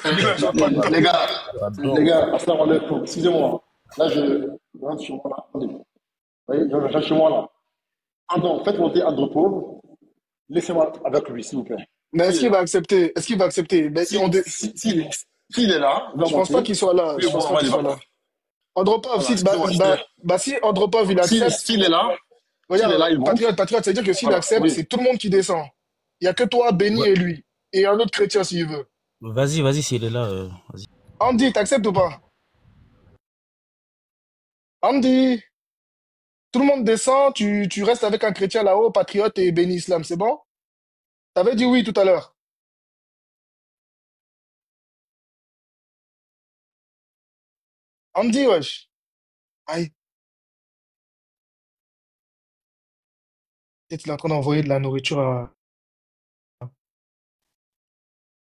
Les gars, les J'adore. gars, assalamu alaikum. Excusez-moi. Là, je rentre chez moi là. Attendez. Vous voyez, je rentre chez moi là. Pardon, faites monter Andrew Pauvre. Laissez-moi avec lui, s'il vous plaît. Mais est-ce S'il est qu'il là. va accepter? Est-ce qu'il va accepter? Mais S'il est là, il va je pense pas monter. qu'il soit là. Oui, Je bon, pense on pas va qu'il soit débattre. là. Andropov, Voilà, si, excusez-moi. si Andropov, il accepte, S'il est là, regarde, il monte. Patriote, ça veut dire que s'il Voilà, accepte, oui. c'est tout le monde qui descend. Il y a que toi, Benny Ouais. et lui. Et un autre chrétien s'il veut. Vas-y, s'il est là, vas-y. Andy, t'acceptes ou pas? Andy, tout le monde descend, tu restes avec un chrétien là-haut, Patriote et Benny Islam, c'est bon? T'avais dit oui tout à l'heure. Andy, wesh. Aïe, peut-être il est en train d'envoyer de la nourriture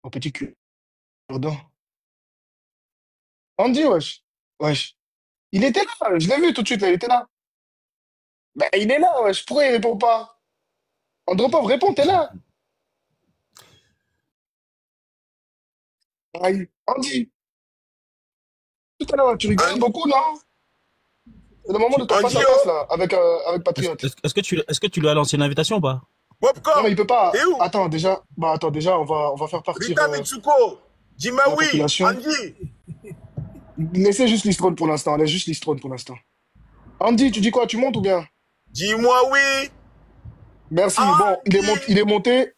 au petit cure-dent. Andy, wesh. Wesh. Il était là, je l'ai vu tout de suite, là, il était là. Ben, il est là, wesh. Pourquoi il répond pas? Andropov, réponds, t'es là. Aïe. Andy, tout à l'heure, tu rigolais Andy, beaucoup, non? C'est le moment de ton Andy, face-à-face, oh, là, avec Patriote. Est-ce que tu lui as lancé une invitation ou pas? Non, mais Popcorn, il peut pas. t'es où? Attends, déjà, on va faire partir Rita Mitsuko, dis-moi la oui. population. Andy, Laissez juste Listrone pour l'instant, laisse juste Listrone pour l'instant. Andy, tu dis quoi? Tu montes ou bien? dis-moi oui. Merci. Bon, Andy,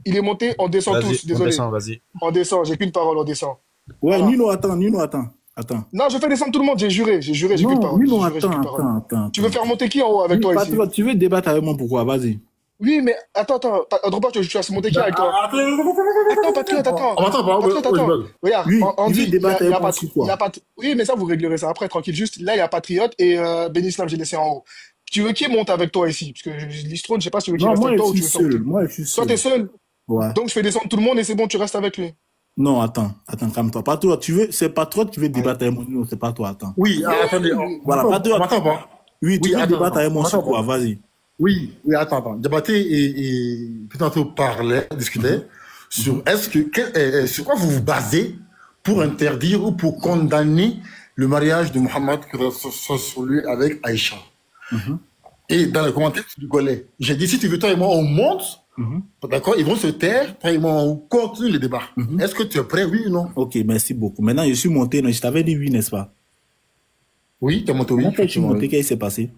il est monté, on descend Vas-y, tous, on désolé. descend, vas-y. On descend, j'ai qu'une parole, on descend. Ouais, Voilà. Nino, attends. Attends. Non, je fais descendre tout le monde, j'ai juré, j'ai qu'une Non, parole. Nino, J'ai juré, j'ai qu'une parole. attends. Tu veux faire monter qui en haut avec Oui, toi ici? Patriote, tu veux débattre avec moi, pourquoi? Vas-y. Oui, mais attends, Andropov, tu vas se monter qui avec toi? Attends, Patriote, attends. On m'entend pas? Patriote, Oui, je attends. bug. Regarde, Oui, on il dit, veut débattre avec moi sur quoi? oui, mais ça, vous réglerez ça après, tranquille. Juste, là, il y a Patriote et Benislam, j'ai laissé en haut. Tu veux qui monte avec toi ici? Parce que Listrone, je sais pas si tu veux qui Non, reste moi, avec je toi ou suis tu veux faire monter. seul. Moi, je suis Toi, t'es seul. seul. Ouais. Donc, je fais descendre tout le monde et c'est bon, tu restes avec lui. Non, attends, calme-toi. Patriote, c'est Patriote qui veut débattre avec moi. Non, c'est pas toi, attends. Oui, attendez. Voilà, On Patriote. m'entend pas? Oui, tu Oui, veux attends, débattre avec on moi sur m'entend quoi? pas? Vas-y. Oui, attends. Diabaté et Pétanto parlaient, discutaient sur sur quoi vous vous basez pour interdire ou pour condamner le mariage de Mohamed que sur lui avec Aïcha. Mhm. Et dans les commentaires, tu rigolais. J'ai dit, si tu veux, toi et moi, on monte, Mhm. d'accord, ils vont se taire, toi et moi, on continue le débat. Mhm. Est-ce que tu es prêt, oui ou non? Ok, merci beaucoup. Maintenant, je suis monté. Non, je t'avais dit oui, n'est-ce pas? Oui, tu es monté, oui. Comment tu es monté? Oui. Qu'est-ce qui s'est passé?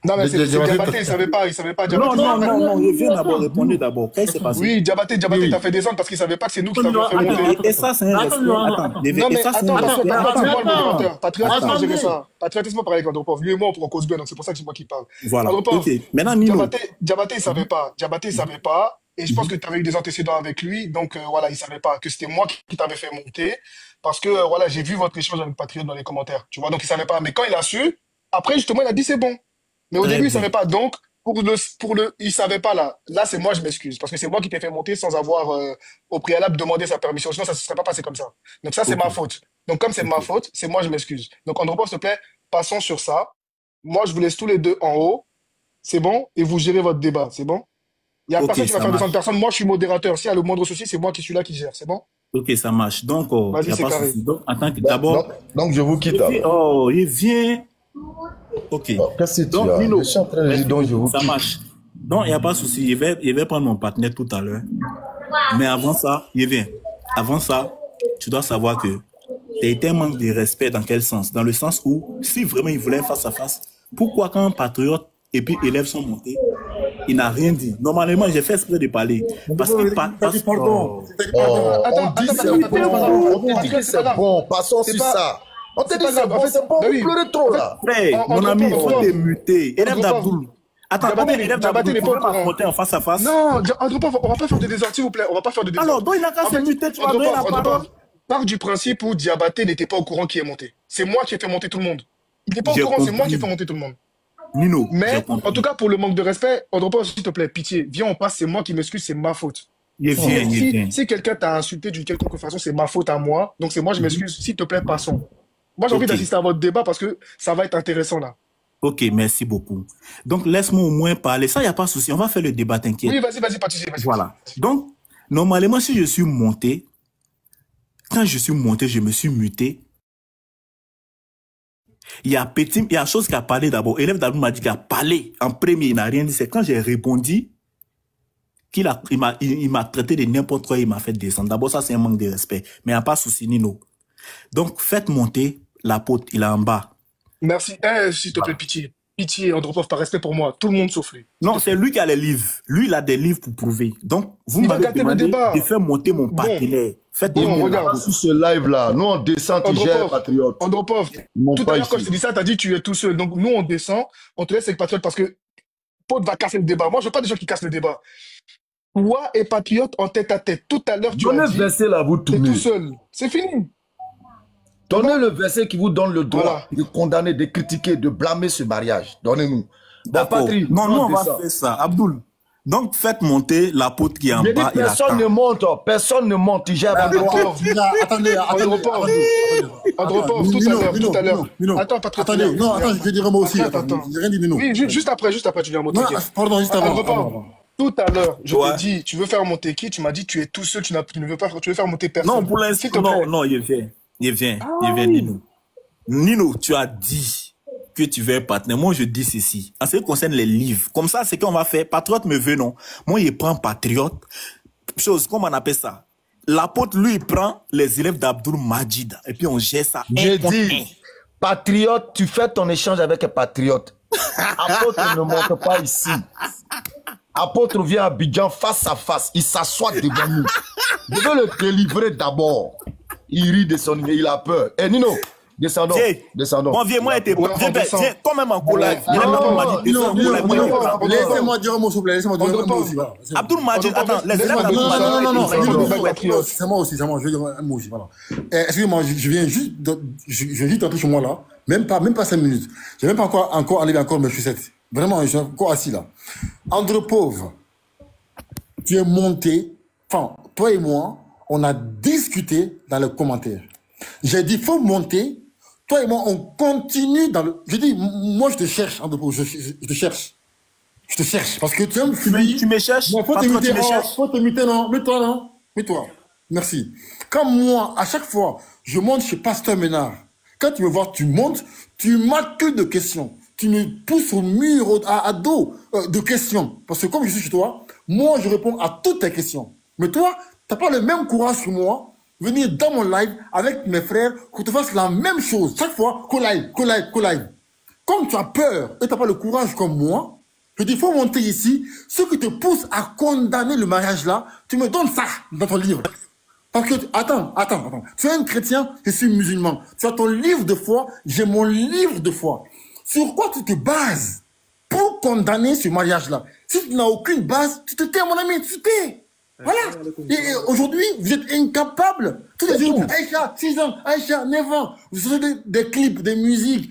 Non, mais c'est Diabaté, Diabaté, il savait pas, Non, Diabaté. je viens d'abord répondre d'abord. Qu'est-ce qui s'est passé? Oui, Diabaté, Oui. t'as fait descendre parce qu'il savait pas que c'est nous qui t'avions fait monter. Et ça, c'est un respect. Attends, Non, mais et ça, c'est un attends, respect. Patriote, c'est moi le modérateur. Patriote, laisse-moi Attendez. gérer ça. Patriote, laisse-moi parler avec Andropov. Lui et moi, on pourra cause bien, donc c'est pour ça que c'est moi qui parle. Voilà. Andropov, Ok. Maintenant, Nino. Diabaté, il savait pas. Diabaté, il savait pas. Et je pense que tu avais eu des antécédents avec lui. Donc, voilà, il savait pas que c'était moi qui t'avais fait monter. Parce que, voilà, j'ai vu votre échange avec Patriote dans les commentaires. Tu vois, donc il savait pas. Mais quand il a su, après, justement, il a dit c'est bon. Mais au Très début, il bien. savait pas. Donc, il savait pas là. Là, c'est moi, je m'excuse. Parce que c'est moi qui t'ai fait monter sans avoir, au préalable, demandé sa permission. Sinon, ça ne se serait pas passé comme ça. Donc, ça, c'est Ok. ma faute. Donc, comme c'est ma Ok. faute, c'est moi, je m'excuse. Donc, Andropov, s'il te plaît, passons sur ça. Moi, je vous laisse tous les deux en haut. C'est bon? Et vous gérez votre débat. C'est bon? Il n'y a Ok, personne qui va ça faire marche. descendre personne. Moi, je suis modérateur. S'il y a le moindre souci, c'est moi qui suis là qui gère. C'est bon? Ok, ça marche. Donc, il Vas-y, n'y a c'est pas de carré. souci. Donc, en tant que Donc, d'abord, donc, je vous quitte alors. il vient. Ok. Oh, qu'est-ce que tu Donc, as? Nino, Je suis en train de dire donc je vous ça quitte. marche. Donc, il n'y a pas de souci. Je vais prendre mon partenaire tout à l'heure. Mais avant ça, il vient. Avant ça, tu dois savoir que tu as été un manque de respect dans quel sens? Dans le sens où, si vraiment il voulait un face à face, pourquoi quand un patriote et puis élèves sont montés, il n'a rien dit? Normalement, j'ai fait exprès de parler. Parce que, Pardon. Oh, Attends, on dit c'est attends, bon. attends, On dit que c'est bon. Passons C'est sur pas- ça. On te c'est dit pas c'est grave. En bon, fait, c'est bon. bah Vous oui. pleurez trop là. frère, mon ami, il faut te muter. Élève d'Abdoul. Attends, combien élèves Diabaté d'Abdoul n'est pas pouvait au courant. m'affronter en face à face? Non, Andropov, on va pas faire de désordre, s'il vous plaît. On va pas faire de désordre. Alors, donc il n'a qu'à En se fait, muter, tu vas donner la parole. Part du principe où Diabaté n'était pas au courant qui est monté. C'est moi qui ai fait monter tout le monde. Il n'est pas au J'ai courant, c'est moi qui ai compris. fait monter tout le monde. Nino, Mais, j'ai compris. en tout cas, pour le manque de respect, Andropov, s'il te plaît, pitié, viens, on passe, c'est moi qui m'excuse, c'est ma faute. Il vient, il vient. Si quelqu'un t'a insulté d'une quelconque façon, c'est ma faute à moi. Donc c'est moi, je m'excuse. S'il te plaît, passons. Moi, j'ai envie Ok. d'assister à votre débat parce que ça va être intéressant là. Ok, merci beaucoup. Donc, laisse-moi au moins parler. Ça, il n'y a pas de souci. On va faire le débat, t'inquiète. Oui, vas-y, pas de souci, vas-y. Voilà. Donc, normalement, si je suis monté, Quand je suis monté, je me suis muté. Il y a chose qui a parlé d'abord. Élève d'abord m'a dit qu'il a parlé en premier, il n'a rien dit. C'est quand j'ai répondu il m'a traité de n'importe quoi, il m'a fait descendre. D'abord, ça, c'est un manque de respect. Mais il n'y a pas de souci, Nino. Donc, faites monter l'apôtre, il est en bas. Merci. S'il te plaît, pitié. Pitié, Andropov, par respect pour moi. Tout le monde sauf lui. Non, c'est lui qui a les livres. Lui, il a des livres pour prouver. Donc, vous Il va m'avez gâter le demandé débat. de faire monter mon partenaire. Faites Bon, monter regarde. Sur ce live-là, nous, on descend, tu gères, Andropov, patriote. Andropov, Ils m'ont tout pas à l'heure, quand ici. je te dis ça, t'as dit tu es tout seul. Donc, nous, on descend, on te laisse avec Patriote parce que Paul va casser le débat. Moi, je veux pas des gens qui cassent le débat. Toi et Patriote en tête à tête. Tout à l'heure, tu Donnez as le dit, verset là, vous t'es tournez. tout seul. C'est fini. Donnez le verset qui vous donne le droit Voilà. de condamner, de critiquer, de blâmer ce mariage. Donnez-nous. Bon, D'accord. Patrick, Non, nous, on va descend. faire ça. Abdoul. Donc, faites monter l'apôtre qui est en J'ai dit bas. Il personne ne attend. monte, personne ne monte, tu gères. Andropov, Attendez, Andropov, attendez. tout à l'heure. Attends, Patriote. Attendez, non, attends, je vais dire un mot aussi. Attends. J'ai rien dit, Nino. Oui, juste après, tu viens monter. Non, pardon, juste avant. Andropov, tout à l'heure, je Ouais. t'ai dit, tu veux faire monter qui? Tu m'as dit, tu es tout seul, tu ne veux pas, tu veux faire monter personne. Non, pour S'il te l'instant, plaît. non, il vient, Nino. Nino, tu as dit que tu veux un partenaire. Moi, je dis ceci. En ce qui concerne les livres, comme ça, c'est qu'on va faire. Patriote me veut, non. Moi, il prend Patriote. Chose, comment on appelle ça? L'apôtre, lui, il prend les élèves d'Abdoul Majid. Et puis, on gère ça. J'ai un contre dit, patriote, tu fais ton échange avec un patriote. Apôtre ne monte pas ici. Apôtre vient à Abidjan face à face. Il s'assoit devant nous. Je veux le délivrer d'abord. Il rit de son nez, il a peur. Eh Nino, descendons. Viens. Descendons. Bon, viens, moi, Ouais, on viens, descend. viens, toi même en collage. Il y a Non, l'apôtre non, Majid, descends, Nino, collage, Nino, moi, Andropov, laissez-moi dire un mot, s'il vous plaît. Laissez-moi dire un mot Andropov. aussi. Voilà. Abdoul Majid, Andropov, attends, les élèves laisse-moi d'Abdoul dire Majid. ça. Non, Ils Nino, sont patriotes. c'est moi aussi, je vais dire un mot aussi. Voilà. Excusez-moi, je viens juste, je viens juste d'entrer chez moi là, même pas 5 minutes. J'ai même pas encore enlevé encore mes chaussettes. Vraiment, je suis encore assis là. Andropov, tu es monté, enfin, toi et moi, on a discuté dans les commentaires. J'ai dit, faut monter. Toi et moi, on continue dans le... Je dis, moi, je te cherche, Andropov, je te cherche. Je te cherche, parce que tu aimes fumer. Tu me cherches? Non, faut te Patriote, muter, tu me cherches? faut te muter, non. Mets-toi, non. Mets-toi. Merci. Comme moi, à chaque fois, je monte chez Pasteur Ménard. Quand tu me vois, tu montes, tu m'accueilles de questions. Tu me pousses au mur, à dos de questions. Parce que comme je suis chez toi, moi, je réponds à toutes tes questions. Mais toi, tu n'as pas le même courage que moi. Venir dans mon live avec mes frères, qu'on te fasse la même chose. Chaque fois, co-live. Comme tu as peur et tu n'as pas le courage comme moi, je dis, il faut monter ici. Ce qui te pousse à condamner le mariage là, tu me donnes ça dans ton livre. Parce que, attends. Tu es un chrétien, je suis musulman. Tu as ton livre de foi, j'ai mon livre de foi. Sur quoi tu te bases pour condamner ce mariage-là? Si tu n'as aucune base, tu te tais, mon ami, tu te tais. Voilà. Et aujourd'hui, vous êtes incapables. Tous les jours, Aïcha, 6 ans, Aïcha, 9 ans. Vous sortez des clips, des musiques.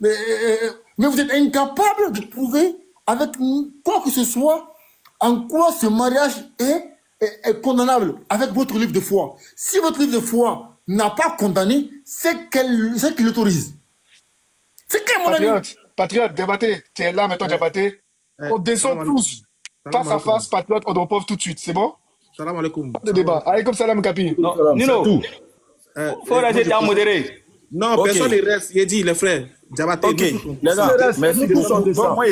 Mais vous êtes incapables de prouver avec quoi que ce soit en quoi ce mariage est condamnable avec votre livre de foi. Si votre livre de foi n'a pas condamné, c'est qu'il l'autorise. C'est quel, mon ami? Patriote, Diabaté, tu es là maintenant, Diabaté. On descend tous, face à face, Patriote, Andropov tout de suite, c'est bon? Salam alaikum. Pas de débat. Allez, comme salam, Capi. Nino, Euh, faut rester à modéré. Non, Ok. personne ne reste. Il a dit, les frères. Diabaté, Ok, nous tous, les gars, merci nous tous, on beaucoup. descend. Donc, moi,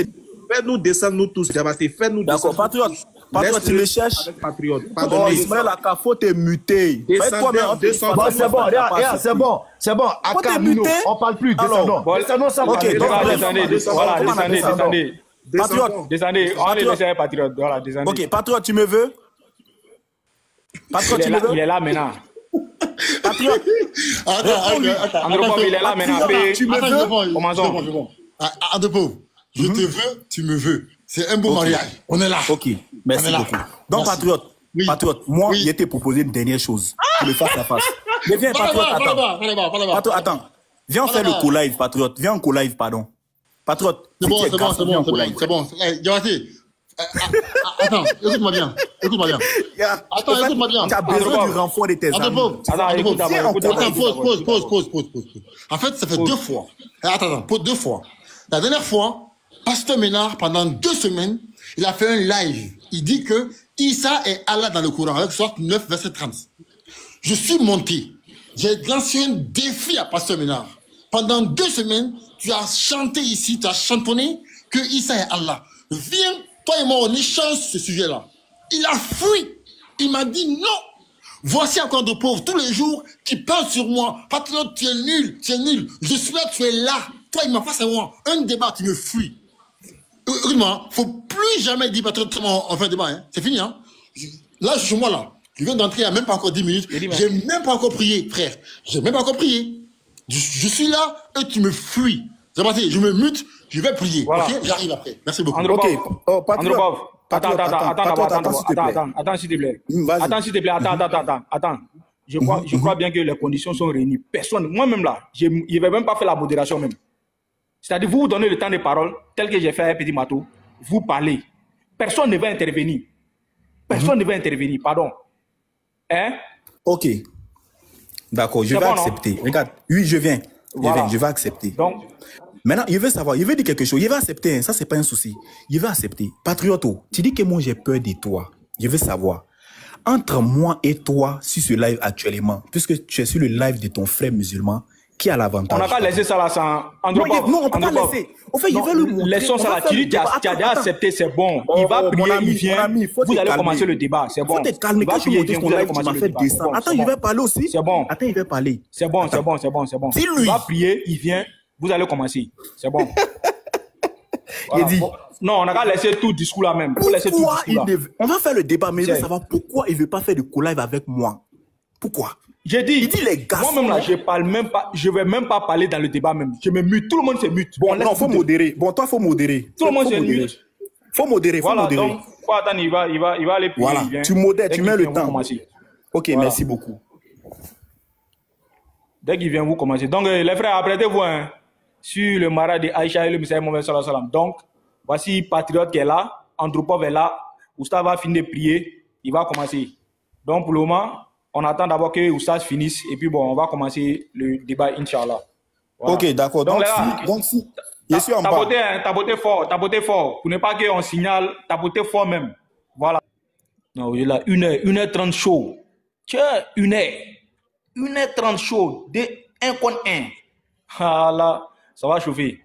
faites-nous descendre, nous tous, Diabaté. Faites-nous d'accord, descendre. Patriote, tu me cherches? Avec Patriote. Oh, Pardonnez. Ismaël Aka, faut te muter. Descendez, descendez. Bon, c'est bon, regarde, c'est bon. C'est bon. Faut Aka, te Nino, muter. on parle plus. Alors, Descendons. bon, Descendons sans ok, parler. donc, Descendez, descendons. voilà, Comment on appelle ça? descendez. Patriote. Descendez, on est Patriote. laissé Patriote. Voilà, descendez. Ok, Patriote, tu me veux? Patriote, tu me veux? Il est là maintenant. Patriote, Andropov, il est là maintenant. Après, Tu me veux? commençons. Andropov, je te veux, tu me veux. C'est un beau mariage. On est là. ok, merci On est là. beaucoup. Donc, Merci. Patriote, Oui. Patriote, moi, Oui. il était proposé une dernière chose. Pour le face à face. Mais viens, Patriote, attends. Patriote, attends. Viens faire le co-live, Patriote. Viens en co-live, pardon. Patriote, C'est bon, si tu es c'est bon, grave, c'est viens bon, en co-live. c'est bon. Diabaté, attends, écoute-moi bien. Attends, écoute-moi bien. Tu as besoin du renfort de tes amis. Andropov, Attends, écoute d'abord, écoute d'abord. Attends, pause. En fait, ça fait 2 fois. Attends, pause 2 fois. La dernière fois, Pasteur Ménard, pendant 2 semaines, il a fait un live. Il dit que Issa est Allah dans le Coran, avec sorte 9, verset 30. je suis monté. J'ai lancé un défi à Pasteur Ménard. Pendant 2 semaines, tu as chanté ici, tu as chantonné que Issa est Allah. Viens, toi et moi, on échange ce sujet-là. Il a fui. Il m'a dit non. Voici encore de pauvres tous les jours qui parlent sur moi. Patriote, tu es nul, tu es nul. Je suis là, tu es là. Toi, il m'a face à moi. Un débat, tu me fuis. Écoute-moi, faut plus jamais dire patriote, on fait un débat. Hein. C'est fini. Hein. Là, je suis chez moi, là. Je viens d'entrer il n'y a même pas encore 10 minutes. J'ai même pas encore prié, frère. J'ai même pas encore prié. Je suis là et tu me fuis. Je me mute, je vais prier. Voilà. Ok, j'arrive après. Merci beaucoup. Andropov. Ok. Oh, Patriote. Andropov. Patriote, Attends, s'il te plaît. Vas-y. Attends, s'il te plaît. Attends. Je crois bien que les conditions sont réunies. Personne, moi-même là, je ne vais même pas faire la modération même. C'est-à-dire, vous donnez le temps de parole, tel que j'ai fait à Petit Matou, vous parlez. Personne ne va intervenir. Personne ne va intervenir, pardon. Hein? Ok. D'accord, je vais accepter. Regarde, oui, je viens. Voilà. Je vais accepter. Donc, maintenant, il veut savoir, il veut dire quelque chose. Il va accepter, hein, ça, c'est pas un souci. Il va accepter. Patrioto, tu dis que moi, j'ai peur de toi. Je veux savoir. Entre moi et toi, sur ce live actuellement, puisque tu es sur le live de ton frère musulman, qui a l'avantage? on n'a pas laissé ça là sans Andropov. Non, on peut pas laisser. Au fait, il veut le montrer. Laissons ça là. Tu dis, tu as déjà accepté, c'est bon. Il va prier, il vient. Vous allez commencer le débat, c'est bon. Faut te calmer. Quand tu montes ton live, tu m'as fait descendre. Attends, il va parler aussi. C'est bon. Attends, il va parler. C'est bon. Il va prier, il vient. Vous allez commencer. C'est bon. Il dit. Non, on n'a qu'à laisser tout discours là même. Pourquoi on va faire le débat, mais je veux savoir pourquoi il ne veut pas faire de co-live avec moi. Pourquoi? J'ai dit, il dit les gars. Moi-même là, je ne vais même pas parler dans le débat même. Je me mute. Tout le monde se mute. Bon, non, faut modérer. Bon, toi, faut modérer. Tout le monde se mute. Faut modérer. Voilà, donc, faut attendre, il va aller prier. Voilà, tu modères, tu mets le temps. Ok, voilà. Merci beaucoup. Dès qu'il vient, vous commencez. Donc, les frères, apprêtez-vous hein, sur le mara de Aïcha et le Messiah Mohamed sallallahu alayhi wa sallam. Donc, voici Patriote qui est là, Andropov est là, Oustaz va finir de prier, il va commencer. Donc, pour le moment, on attend d'abord que Oustaz finisse et puis bon, on va commencer le débat, Inch'Allah. Voilà. Ok, d'accord. Donc, si, je suis en bas. Tapoter fort, pour ne pas qu'on signale, tapoter fort même. Voilà. Non, il est là, 1h30 chaud. Tiens, 1h30 chaud, de 1 contre 1. Ah là, ça va chauffer.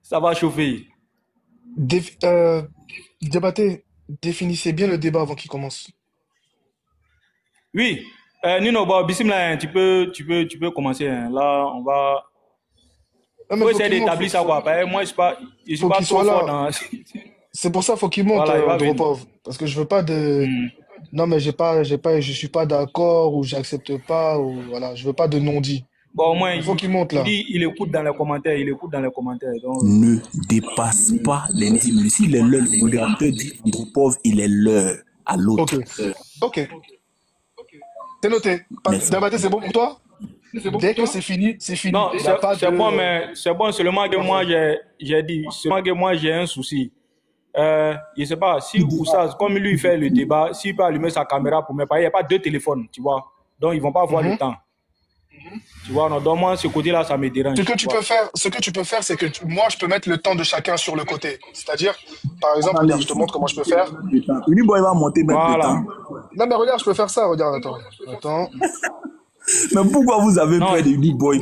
Ça va chauffer. Diabaté, définissez bien le débat avant qu'il commence. Oui. Nino, bon, Bismillah, tu peux commencer. Hein. Là, on va... Il faut essayer d'établir ça. Moi, je ne suis pas trop fort dans... C'est pour ça qu'il faut qu'il monte, voilà, Andropov. Parce que je veux pas de... Non, mais je suis pas d'accord ou j'accepte pas. Ou... Voilà, je veux pas de non-dit. Bon, au moins, il faut qu'il monte là. Il écoute dans les commentaires. Donc... Ne dépasse pas les 10 minutes. S'il est l'heure, le modérateur dit Andropov, il est l'heure à l'autre. Ok. C'est noté. Diabaté, c'est bon pour toi? Dès que c'est fini, c'est fini. Non, c'est bon, mais c'est bon seulement que moi, j'ai dit, seulement que moi, j'ai un souci. Je ne sais pas, si Oussaz, comme lui, il fait le débat, s'il peut allumer sa caméra pour me parler, il n'y a pas 2 téléphones, tu vois. Donc, ils ne vont pas avoir le temps. Tu vois, non, donc moi, ce côté-là, ça me dérange. Ce que tu peux faire, c'est que moi, je peux mettre le temps de chacun sur le côté. C'est-à-dire, par exemple, regarde, je te montre comment je peux faire. Uniboy va monter mettre le temps. Non, mais regarde, je peux faire ça. Regarde, attends. Mais pourquoi vous avez peur de Uniboy?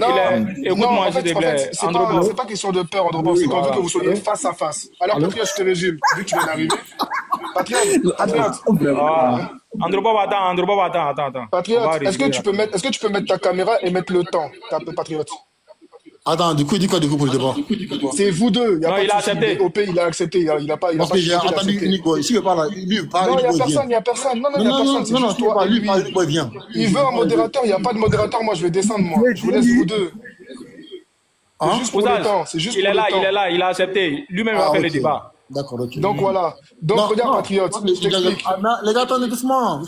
Écoute-moi, s'il te plaît. C'est pas question de peur, Andropov. C'est qu'on veut que vous soyez face à face. Alors, Patriote, je te résume. Vu que tu viens d'arriver. Patriote. Andropov, attends. Patriote, est-ce que tu peux mettre ta caméra et mettre le temps, Patriote? Attends, du coup, il dit quoi pour le débat? C'est vous deux. Non, il a accepté. OP, il a accepté. Il a pas. Parce que j'ai entendu Uniboy. S'il veut pas, lui, parle. Non, il n'y a personne. Non, il n'y a personne. Non, toi, lui, Uniboy vient. Il veut un modérateur. Il n'y a pas de modérateur. Moi, je vais descendre, moi. Je vous laisse vous deux. C'est juste pour le temps. Il est là. Il a accepté. Lui-même va faire le débat. D'accord, ok. Donc voilà. Donc regarde, Patriote. Je t'explique. Les gars, attendez doucement.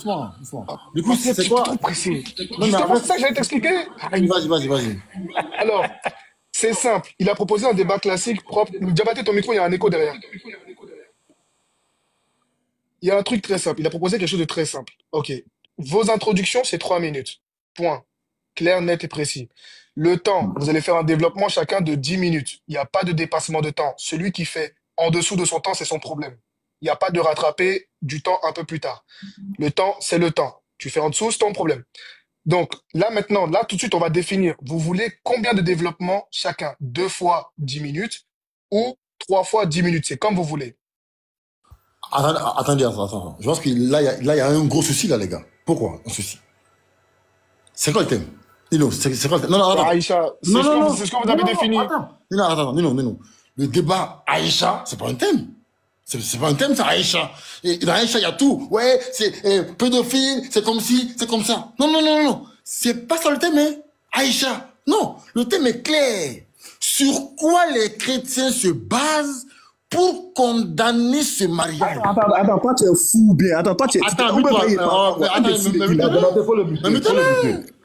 Du coup, c'est quoi? Trop pressé. Justement, c'est ça que j'allais t'expliquer. Vas-y. Alors, c'est simple. Il a proposé un débat classique propre. Diabaté, ton micro, il y a un écho derrière. Il y a un truc très simple. Il a proposé quelque chose de très simple. Ok. Vos introductions, c'est 3 minutes. Point. Clair, net et précis. Le temps, vous allez faire un développement chacun de 10 minutes. Il n'y a pas de dépassement de temps. Celui qui fait en dessous de son temps, c'est son problème. Il n'y a pas de rattraper du temps un peu plus tard. Le temps, c'est le temps. Tu fais en dessous, c'est ton problème. Donc là maintenant, là tout de suite, on va définir. Vous voulez combien de développement chacun? 2 fois 10 minutes ou 3 fois 10 minutes? C'est comme vous voulez. Attendez. Je pense que là, il y a un gros souci, là, les gars. Pourquoi un souci? C'est quoi le thème? Nino, c'est quoi le thème? Non, attends. Aïcha, c'est ce que vous avez défini. Nino. Le débat Aïcha, c'est pas un thème. C'est pas un thème, ça, Aïcha. Et dans Aïcha, il y a tout. Ouais, c'est pédophile, c'est comme ci, c'est comme ça. Non. C'est pas ça le thème, hein. Aïcha. Non, le thème est clair. Sur quoi les chrétiens se basent pour condamner ce mariage? Attends, toi tu es fou bien. Attends, toi tu es... Attends,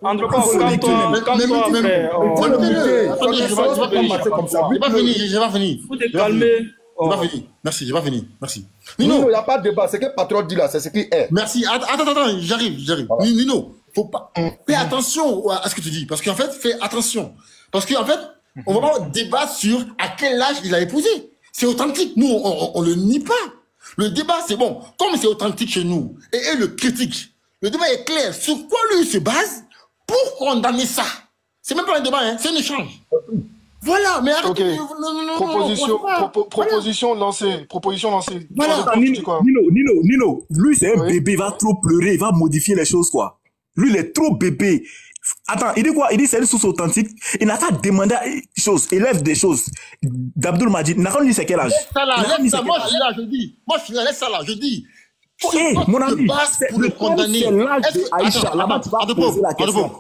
Andropov, calme-toi, frère. J'ai pas fini. Faut te calmer. Merci, j'ai pas fini. Merci. Nino, il n'y a pas de débat. Ce que le patron dit là, c'est ce qui est. Merci. Attends, j'arrive. Voilà. Nino, faut pas. Fais attention à ce que tu dis. Parce qu'en fait, fais attention. Parce qu'en fait, on va pas débattre sur à quel âge il a épousé. C'est authentique. Nous, on le nie pas. Le débat, c'est bon. Comme c'est authentique chez nous, et le critique, le débat est clair. Sur quoi lui se base pour condamner ça? C'est même pas un débat, hein. C'est un échange. Voilà, mais arrêtez. Proposition lancée. Voilà. Nino, lui c'est un bébé, il va trop pleurer, il va modifier les choses, quoi. Lui, il est trop bébé. Attends, il dit quoi? Il dit c'est une source authentique. Il n'a qu'à demander des choses, élève des choses. D'Abdoul Majid, n'a qu'à dire c'est quel âge? Moi, je suis là, laisse ça là, je dis. Mon ami, pour le condamner. C'est l'âge de Aïcha. Là-bas, tu vas poser la question.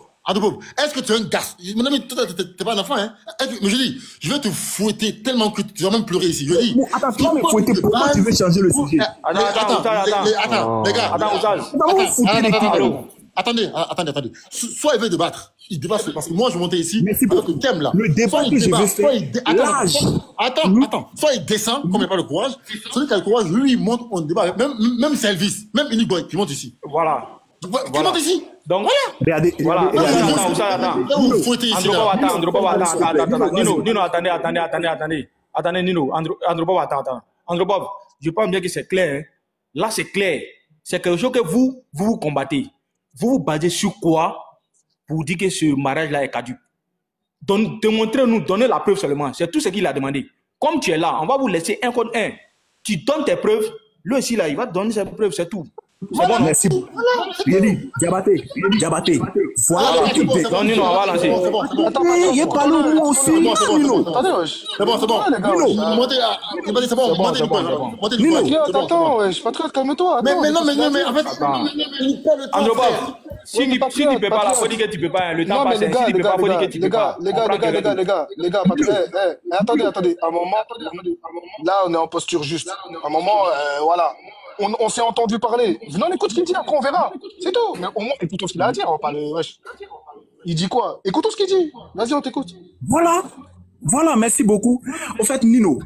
Est-ce que tu es un garçon? Mon ami, t'es pas un enfant, hein? Mais je dis, je vais te fouetter tellement que tu vas même pleurer ici. Je dis. Attends, tu vas me fouetter. Pourquoi tu veux changer le sujet? Attends, les gars. Attendez. Soit il veut débattre. Il débat parce que moi, je montais ici. Mais c'est pour le thème là. Le débat que je veux faire. L'âge. Attends. Soit il descend, comme il n'a pas le courage. Celui qui a le courage, lui, il monte, on débat. Même Selvis, même Uniboy, qui monte ici. Voilà. Qui monte ici. Donc, regardez. Voilà. Attends. Vous fouettez ici. Attends. Nino, attendez. Attendez, Nino. Andropov, attends. Andropov, je pense bien que c'est clair. Là, c'est clair. C'est quelque chose que vous combattez. Vous vous basez sur quoi pour dire que ce mariage-là est caduc? Démontrez-nous, donnez la preuve seulement. C'est tout ce qu'il a demandé. Comme tu es là, on va vous laisser un contre un. Tu donnes tes preuves. Lui aussi, là, il va te donner ses preuves, c'est tout. C'est bon, merci beaucoup. Diabaté. Voilà le type de... Non, Nino, on va lancer. Il est pas lourd, moi aussi. Nino. C'est bon. Montez là. C'est bon. Montez le Attends, je pas trop, calme-toi. Mais en fait, Andropov, si tu ne peux pas, là, faut dire que tu peux pas. Le temps passe. Si tu peux pas, faut dire que tu peux pas. Les gars, attendez. Un moment, là, on est en posture juste. Un moment, voilà. On s'est entendu parler. Venons, on écoute ce qu'il dit, après on verra. C'est tout. Mais au moins, écoutons ce qu'il a à dire. On va pas le... Wesh. Il dit quoi? Écoutons ce qu'il dit. Vas-y, on t'écoute. Voilà, merci beaucoup. En fait, Nino,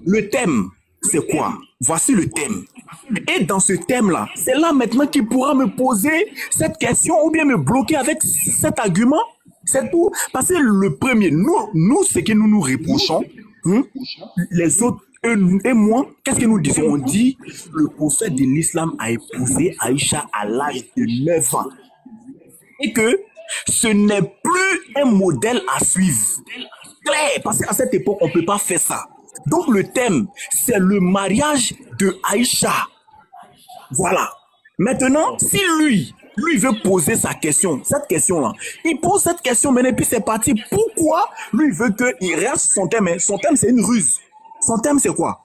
le thème, c'est quoi? Voici le thème. Et dans ce thème-là, c'est là maintenant qu'il pourra me poser cette question ou bien me bloquer avec cet argument. C'est tout. Parce que le premier, nous, ce que nous reprochons, les autres, et moi, qu'est-ce que nous disons? On dit le prophète de l'islam a épousé Aïcha à l'âge de 9 ans. Et que ce n'est plus un modèle à suivre. Clair, parce qu'à cette époque, on ne peut pas faire ça. Donc le thème, c'est le mariage de Aïcha. Voilà. Maintenant, si lui veut poser sa question, cette question-là, il pose cette question, mais et puis c'est parti. Pourquoi lui veut qu'il reste son thème? Son thème, c'est une ruse. Son thème, c'est quoi?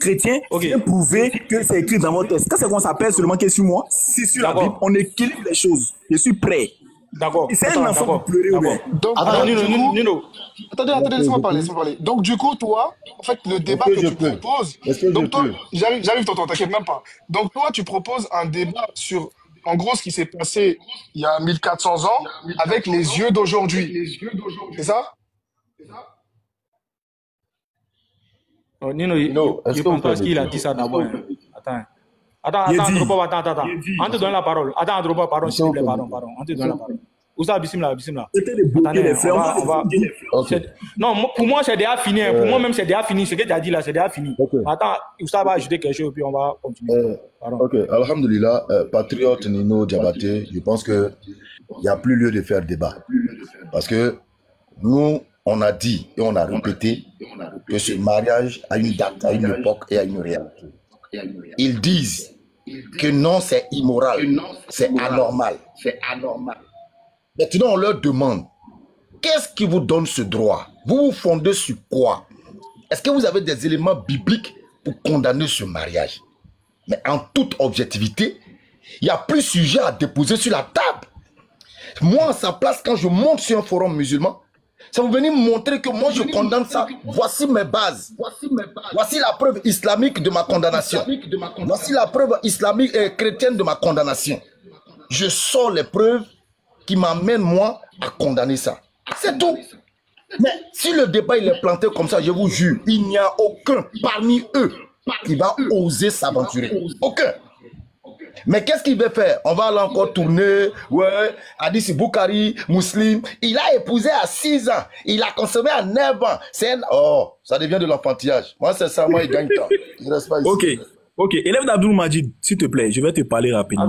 Chrétien, vient prouver que c'est écrit dans votre texte. Quand c'est qu'on s'appelle seulement que sur moi, si sur la Bible, on équilibre les choses. Je suis prêt. D'accord. C'est un enfant pour pleurer ou bien? Nino. Attendez, laisse-moi parler. Donc, du coup, toi, en fait, le débat que tu proposes... Donc, toi, j'arrive, tonton, t'inquiète même pas. Donc, toi, tu proposes un débat sur, en gros, ce qui s'est passé il y a 1400 ans avec les yeux d'aujourd'hui. C'est ça? Nino, je pense pas qu'il a dit ça d'abord. Attends, Andropov, attends. On te donne la parole. Attends, Andropov, pardon, s'il te plaît, pardon. On te donne la parole. Oussa, bismillah, bismillah. C'était de bloquer les frères. Ok. Non, pour moi, c'est déjà fini. Pour moi, même, c'est déjà fini. Ce que tu as dit là, c'est déjà fini. Ok. Attends, Oussa va ajouter quelque chose, puis on va continuer. Pardon. Ok, alhamdulillah, patriote Nino Diabaté, je pense qu'il n'y a plus lieu de faire débat. Parce que nous, on a dit et on a répété que ce mariage a une date, a une époque et a une réalité. Ils disent que non, c'est immoral, c'est anormal. Maintenant, on leur demande, qu'est-ce qui vous donne ce droit? Vous vous fondez sur quoi? Est-ce que vous avez des éléments bibliques pour condamner ce mariage? Mais en toute objectivité, il n'y a plus sujet à déposer sur la table. Moi, à sa place, quand je monte sur un forum musulman, ça vous venir me montrer que moi, je condamne ça. Voici mes bases. Voici la preuve islamique de ma condamnation. Voici la preuve islamique et chrétienne de ma condamnation. Je sors les preuves qui m'amènent, moi, à condamner ça. C'est tout. Mais si le débat il est planté comme ça, je vous jure, il n'y a aucun parmi eux qui va oser s'aventurer. Aucun. Mais qu'est-ce qu'il veut faire? On va aller encore tourner. Ouais, Hadith Boukari, musulman. Il a épousé à 6 ans. Il a consommé à 9 ans. C'est un... Oh, ça devient de l'enfantillage. Moi, c'est ça, moi, il gagne temps. Il reste pas ici. Ok, ok. Élève d'Abdoul Majid, s'il te plaît, je vais te parler rapidement.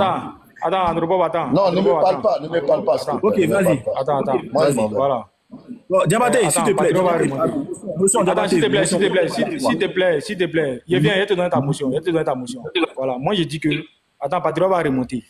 Attends, Andropov, attends. Non, ne me parle pas, ne me parle pas. Ok, vas-y. Attends. Moi, je m'en vais. Voilà. Bon, Diabaté, s'il te plaît. Attends, s'il te plaît. Je viens, je te donne ta motion. Voilà, moi, je dis que... Attends, Patriot va remonter.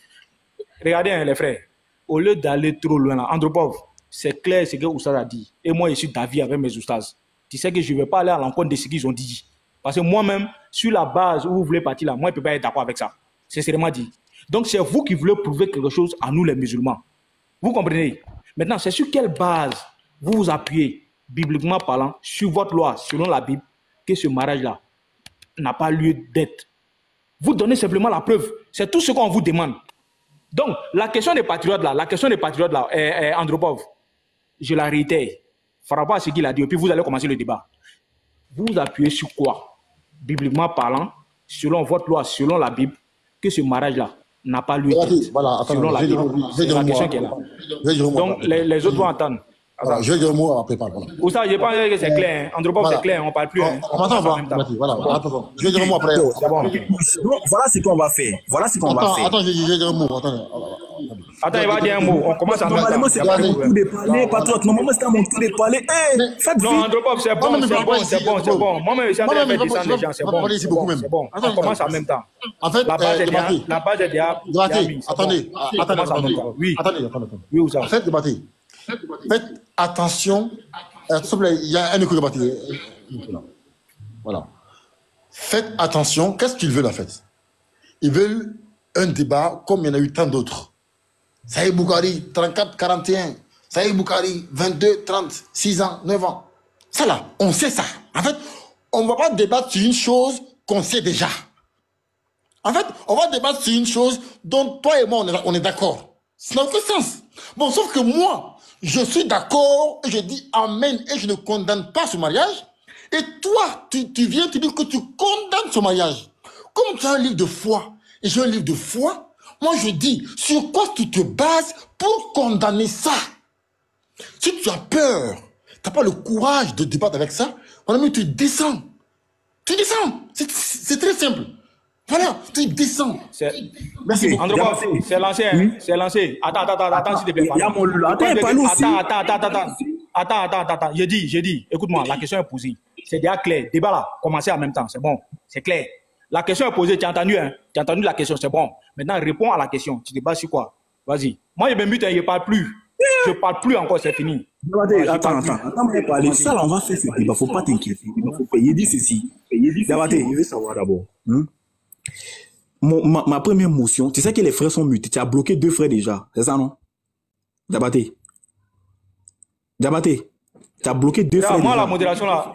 Regardez, hein, les frères. Au lieu d'aller trop loin, là, Andropov, c'est clair ce que Oustaz a dit. Et moi, je suis d'avis avec mes Oustaz. Tu sais que je ne vais pas aller à l'encontre de ce qu'ils ont dit. Parce que moi-même, sur la base où vous voulez partir là, moi, je ne peux pas être d'accord avec ça. C'est sérieusement dit. Donc, c'est vous qui voulez prouver quelque chose à nous, les musulmans. Vous comprenez? Maintenant, c'est sur quelle base vous vous appuyez, bibliquement parlant, sur votre loi, selon la Bible, que ce mariage-là n'a pas lieu d'être. Vous donnez simplement la preuve. C'est tout ce qu'on vous demande. Donc, la question des patriotes là, Andropov, je la réitère, par rapport à ce qu'il a dit, et puis vous allez commencer le débat. Vous vous appuyez sur quoi? Bibliquement parlant, selon votre loi, selon la Bible, que ce mariage-là n'a pas lieu d'être. Voilà, selon la Bible. C'est la question qui est là. Donc, les autres vont entendre. Voilà, je vais dire un mot après, pardon. Ou ça, je pense que c'est clair. Hein. Andropov, c'est clair, on ne parle plus. Hein. On va voilà, attends. Je vais dire un mot après. C'est bon. Voilà ce qu'on va faire. Attends, je vais dire un mot. Attends, il va dire un mot. On commence à Normalement, c'est pas mon tour de parler, patriote. Normalement, c'est à mon tour de parler. Faites non, Andropov, c'est bon. Moi-même, je suis en train de faire descendre les gens. C'est bon. On commence en même temps. En fait, la base est déjà. Attendez. Oui, Oussa. En fait, débattez. Faites attention. S'il vous plaît, il y a un écho de débattez. Voilà. Faites attention. Qu'est-ce qu'ils veulent en fait? Ils veulent un débat comme il y en a eu tant d'autres. Saïd Boukari, 34, 41. Saïd Boukari, 22, 30, 6 ans, 9 ans. Ça là, on sait ça. En fait, on ne va pas débattre sur une chose qu'on sait déjà. En fait, on va débattre sur une chose dont toi et moi, on est d'accord. Ça n'a aucun sens. Bon, sauf que moi, je suis d'accord et je dis amen et je ne condamne pas ce mariage. Et toi, tu viens, tu dis que tu condamnes ce mariage. Comme tu as un livre de foi et j'ai un livre de foi, moi je dis, sur quoi tu te bases pour condamner ça? Si tu as peur, tu n'as pas le courage de débattre avec ça, mon ami, tu descends. Tu descends. C'est très simple. Voilà, tu descends. Merci. Andropov, c'est lancé. Hein? C'est lancé. Attends, s'il te plaît. Attends. J'ai dit. Écoute-moi, la question est posée. C'est déjà clair. Débat là, commencez en même temps. C'est bon. C'est clair. La question est posée. Tu as entendu, hein? Tu as entendu la question. C'est bon. Maintenant, réponds à la question. Tu débats sur quoi? Vas-y. Moi, je m'invite, je ne parle plus. Je ne parle plus encore, c'est fini. Attends, parler. Ça, là, on va faire ce débat. Il ne faut pas t'inquiéter. Il dit ceci. Diabaté, je veux savoir d'abord. Ma première motion, tu sais que les frères sont mutés. Tu as bloqué 2 frères déjà. C'est ça, non? Diabaté, tu as bloqué 2 frères. Moi, la modération là,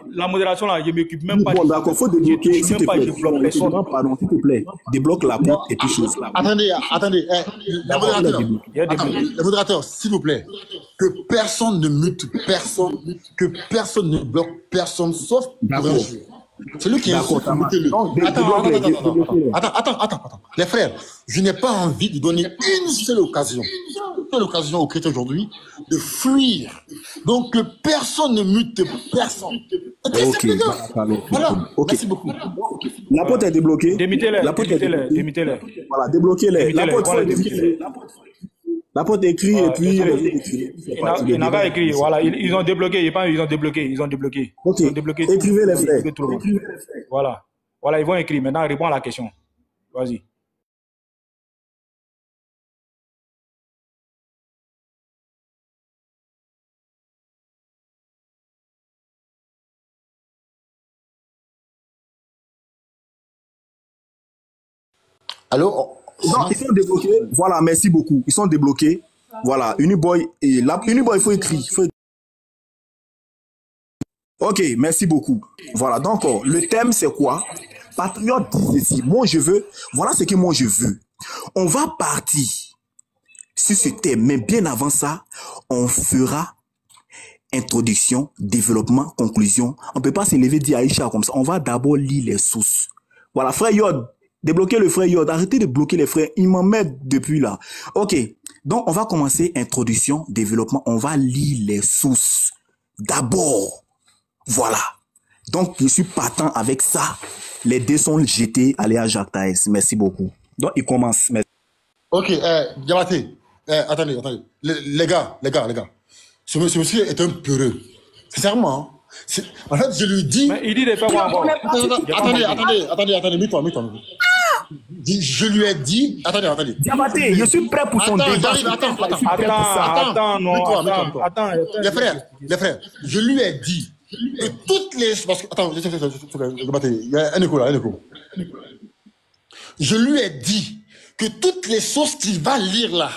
je ne m'occupe même pas. Bon, d'accord, il faut débloquer. S'il te plaît, pardon, s'il te plaît. Débloque la porte et puis chose. Attendez. Le modérateur, s'il vous plaît, que personne ne mute personne, que personne ne bloque personne, sauf pour un jeu. C'est lui qui est Attends. Les frères, je n'ai pas envie de donner une seule occasion toute l'occasion aux chrétiens aujourd'hui de fuir. Donc que personne ne mute personne. Ok, Voilà, ok. merci beaucoup. L'apôtre est débloqué. Démitez-les, L'apôtre est démitez-les, débloqué. démitez-les. Voilà, débloquez-les. Démitez-les, L'apôtre voilà, faut démitez-les. L'apôtre écrit et puis Il n'a pas écrit, voilà, ils ont débloqué, ils ont débloqué. Ok, Ils ont débloqué tout. écrivez les Ils ont frères. débloqué tout le monde. Voilà, voilà, ils vont écrire. Maintenant, réponds à la question. Vas-y. Alors, Non, ils sont débloqués. Voilà, merci beaucoup. Ils sont débloqués. Voilà, Uniboy, et là, Uniboy, il faut écrire. Ok, merci beaucoup. Voilà, donc, le thème, c'est quoi? Patriote dit ceci. Moi, je veux. Voilà ce que moi, je veux. On va partir sur ce thème, mais bien avant ça, on fera introduction, développement, conclusion. On ne peut pas se lever dire Aïcha comme ça. On va d'abord lire les sources. Voilà, frère Yod, débloquez le frère Yod. Arrêtez de bloquer les frères. Ils m'en mettent depuis là. Ok, donc on va commencer introduction, développement. On va lire les sources. D'abord, voilà. Donc, je suis partant avec ça. Les dés sont jetés. Allez à Jacques Taès. Merci beaucoup. Donc, il commence. Merci. ok, Diabaté, attendez. Les gars. Ce monsieur est un peureux. Sincèrement. En fait, je lui dis. Mais il dit de faire quoi encore? Attendez, mets-toi. Je lui ai dit. Attendez. Diabaté, je suis prêt pour ton débat. Attends. Les frères, je lui ai dit que toutes les. Parce que, attends, Diabaté, il y a un écho là, Je lui ai dit que toutes les sources qu'il va lire là,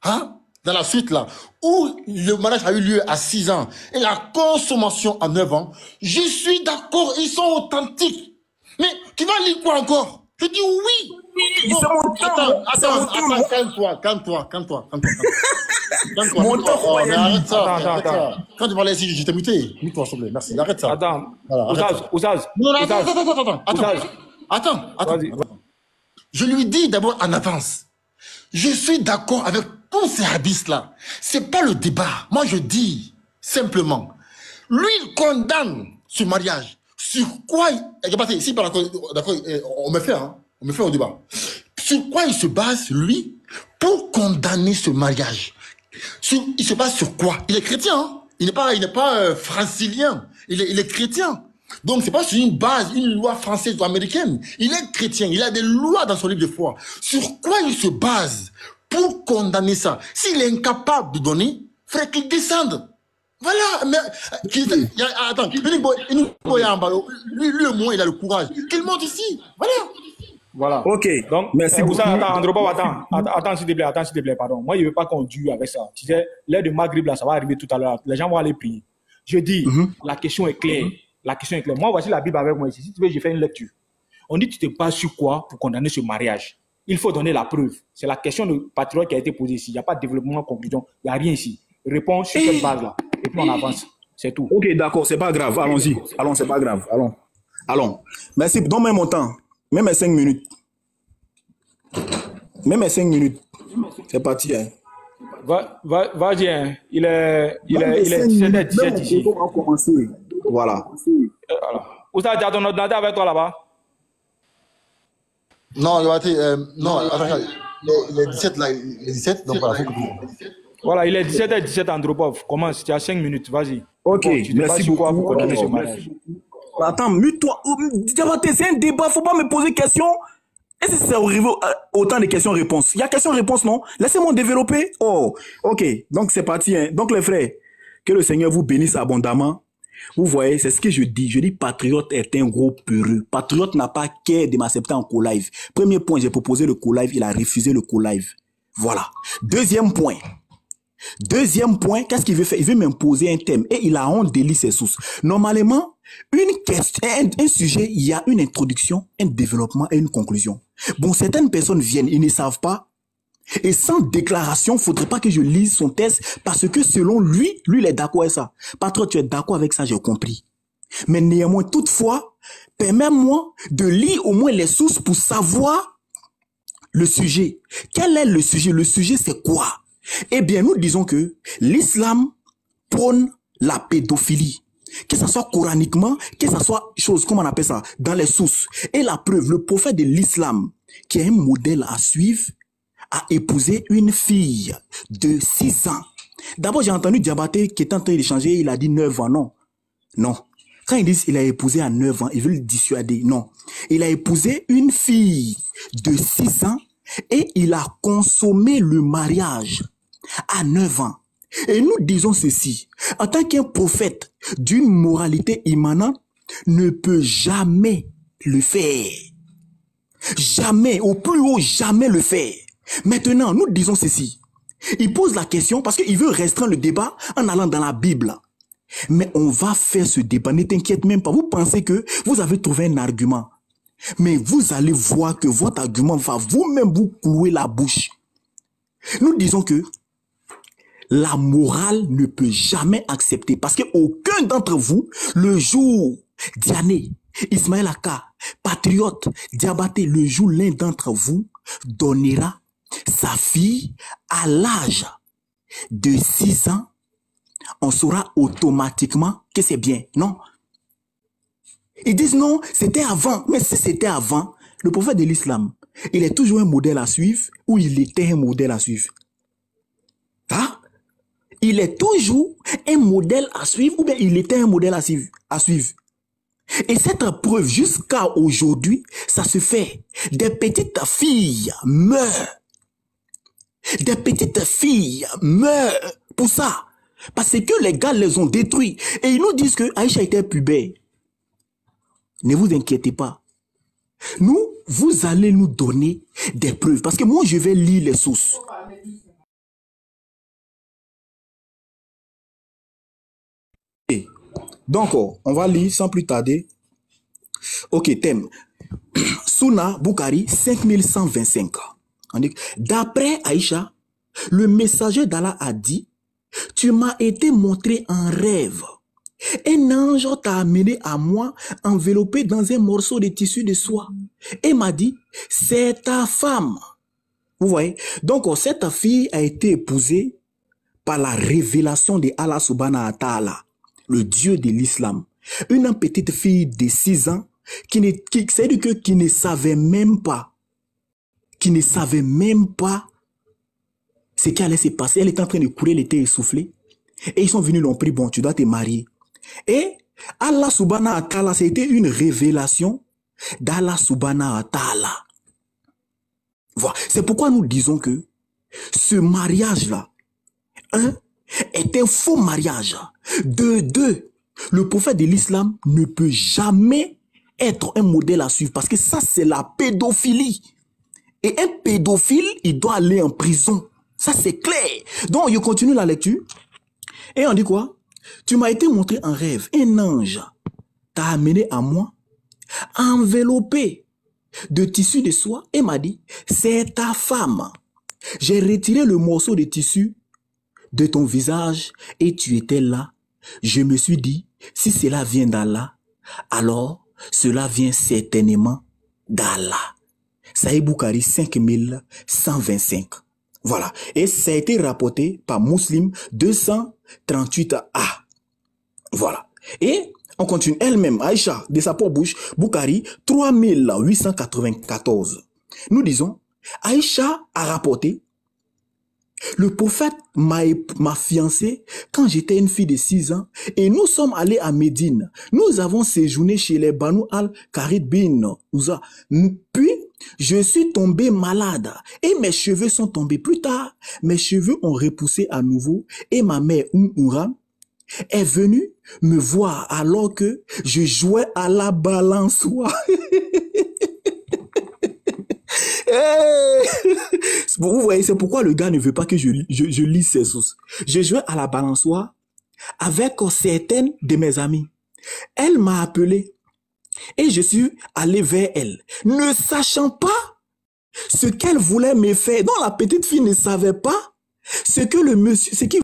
hein, dans la suite là, où le mariage a eu lieu à 6 ans et la consommation à 9 ans, je suis d'accord, ils sont authentiques. Mais tu vas lire quoi encore? Je dis oui. Bon, Attends, calme-toi. Mais arrête ça. Quand tu parlais ici, je t'ai muté. Mute-toi, s'il te plaît. Merci. Arrête ça. Attends. Voilà, Ouzaz. Non, attends. Je lui dis d'abord en avance. Je suis d'accord avec tous ces hadiths-là. C'est pas le débat. Moi, je dis simplement. Lui, il condamne ce mariage. Sur quoi si par d'accord, on me fait au débat. Sur quoi il se base, lui, pour condamner ce mariage? Il se base sur quoi? Il est chrétien, hein? Il n'est pas francilien. Il est chrétien. Donc, c'est pas sur une base, une loi française ou américaine. Il est chrétien. Il a des lois dans son livre de foi. Sur quoi il se base pour condamner ça? S'il est incapable de donner, frère, qu'il descende. Voilà. Mais, attends, lui, le moins, il a le courage. Qu'il monte ici. Voilà. Ok. Donc, merci beaucoup. Attends, s'il te plaît, pardon. Moi, je ne veux pas qu'on dure avec ça. Tu sais, l'air de Maghreb, là, ça va arriver tout à l'heure. Les gens vont aller prier. Je dis, la question est claire. Moi, voici la Bible avec moi ici. Si tu veux, j'ai fait une lecture. On dit, tu te bases sur quoi pour condamner ce mariage? Il faut donner la preuve. C'est la question de patriote qui a été posée ici. Il n'y a pas de développement, conclusion. Il n'y a rien ici. Réponds sur cette base-là. Et puis, on avance. C'est tout. Ok, d'accord, c'est pas grave. Allons-y. Allons, c'est pas grave. Allons. Merci. Donne-moi mon temps. Même mes 5 minutes. C'est parti. Hein. Vas-y, hein. Il est 17 ici. On va commencer. Voilà. Où ça, tu as ton ordinateur avec toi là-bas? Non, attends, il est 17 là, il est 17, donc voilà, faut que voilà, il est 17 Andropov. Commence, tu as 5 minutes, vas-y. Ok, merci beaucoup. Pour condamner ce mariage. Attends, mute-toi. C'est un débat, faut pas me poser question. Est-ce que c'est arrivé autant de questions-réponses? Il y a questions-réponses, non? Laissez-moi développer. Oh, ok. Donc, c'est parti. Hein. Donc, les frères, que le Seigneur vous bénisse abondamment. Vous voyez, c'est ce que je dis. Je dis, Patriote est un gros peureux. Patriote n'a pas qu'à de m'accepter en co-live. Premier point, j'ai proposé le co-live. Il a refusé le co-live. Voilà. Deuxième point, qu'est-ce qu'il veut faire? Il veut m'imposer un thème et il a honte de lire ses sources. Normalement, une question, un sujet, il y a une introduction, un développement et une conclusion. Bon, certaines personnes viennent, ils ne savent pas. Et sans déclaration, faudrait pas que je lise son texte parce que selon lui, il est d'accord avec ça. Patron, tu es d'accord avec ça, j'ai compris. Mais néanmoins, toutefois, permets-moi de lire au moins les sources pour savoir le sujet. Quel est le sujet? Le sujet, c'est quoi? Eh bien, nous disons que l'islam prône la pédophilie. Que ce soit coraniquement, que ce soit chose, comment on appelle ça, dans les sources. Et la preuve, le prophète de l'islam, qui est un modèle à suivre, a épousé une fille de 6 ans. D'abord, j'ai entendu Diabaté qui est en train d'échanger, il a dit 9 ans, non. Non. Quand ils disent qu'il a épousé à 9 ans, ils veulent le dissuader. Non. Il a épousé une fille de 6 ans et il a consommé le mariage à 9 ans. Et nous disons ceci, en tant qu'un prophète d'une moralité immanente ne peut jamais le faire. Jamais, au plus haut, jamais le faire. Maintenant, nous disons ceci. Il pose la question parce qu'il veut restreindre le débat en allant dans la Bible. Mais on va faire ce débat, ne t'inquiète même pas. Vous pensez que vous avez trouvé un argument. Mais vous allez voir que votre argument va vous-même vous clouer la bouche. Nous disons que la morale ne peut jamais accepter parce qu'aucun d'entre vous, le jour, Diané, Ismaël Aka, Patriote, Diabaté, le jour l'un d'entre vous donnera sa fille à l'âge de 6 ans, on saura automatiquement que c'est bien. Non. Ils disent non, c'était avant. Mais si c'était avant, le prophète de l'islam, il est toujours un modèle à suivre ou il était un modèle à suivre. Hein? Il est toujours un modèle à suivre ou bien il était un modèle à suivre. Et cette preuve, jusqu'à aujourd'hui, ça se fait. Des petites filles meurent. Des petites filles meurent pour ça. Parce que les gars les ont détruits. Et ils nous disent que Aïcha était pubère. Ne vous inquiétez pas. Nous, vous allez nous donner des preuves. Parce que moi, je vais lire les sources. Donc, on va lire sans plus tarder. Ok, thème. Souna Boukari, 5125. D'après Aïcha, le messager d'Allah a dit, tu m'as été montré en rêve. Un ange t'a amené à moi enveloppé dans un morceau de tissu de soie et m'a dit, c'est ta femme. Vous voyez? Donc, cette fille a été épousée par la révélation de Allah subhanahu wa ta'ala, le Dieu de l'islam. Une petite fille de 6 ans qui ne savait même pas ce qui allait se passer. Elle était en train de courir, elle était essoufflée. Et ils sont venus, l'ont pris, bon, tu dois te marier. Et Allah subhanahu wa ta'ala, c'était une révélation d'Allah subhanahu wa ta'ala. Voilà. C'est pourquoi nous disons que ce mariage-là, est un faux mariage. Deux, le prophète de l'islam ne peut jamais être un modèle à suivre parce que ça, c'est la pédophilie. Et un pédophile, il doit aller en prison. Ça, c'est clair. Donc, je continue la lecture. Et on dit quoi? Tu m'as été montré en rêve. Un ange t'a amené à moi, enveloppé de tissu de soie, et m'a dit, c'est ta femme. J'ai retiré le morceau de tissu de ton visage et tu étais là. Je me suis dit, si cela vient d'Allah, alors cela vient certainement d'Allah. Sahih Bukhari 5125. Voilà. Et ça a été rapporté par Muslim 238a. Voilà. Et on continue. Elle-même, Aïcha, de sa propre bouche, Bukhari 3894. Nous disons, Aïcha a rapporté, le prophète m'a fiancé quand j'étais une fille de 6 ans et nous sommes allés à Médine. Nous avons séjourné chez les Banu al-Karid bin Ouza. Puis, je suis tombé malade et mes cheveux sont tombés. Plus tard, mes cheveux ont repoussé à nouveau et ma mère, Oura, est venue me voir alors que je jouais à la balançoire. Vous voyez, c'est pourquoi le gars ne veut pas que je lise ses sources. Je jouais à la balançoire avec certaines de mes amies. Elle m'a appelé et je suis allé vers elle, ne sachant pas ce qu'elle voulait me faire. Donc la petite fille ne savait pas ce que le monsieur, ce qui...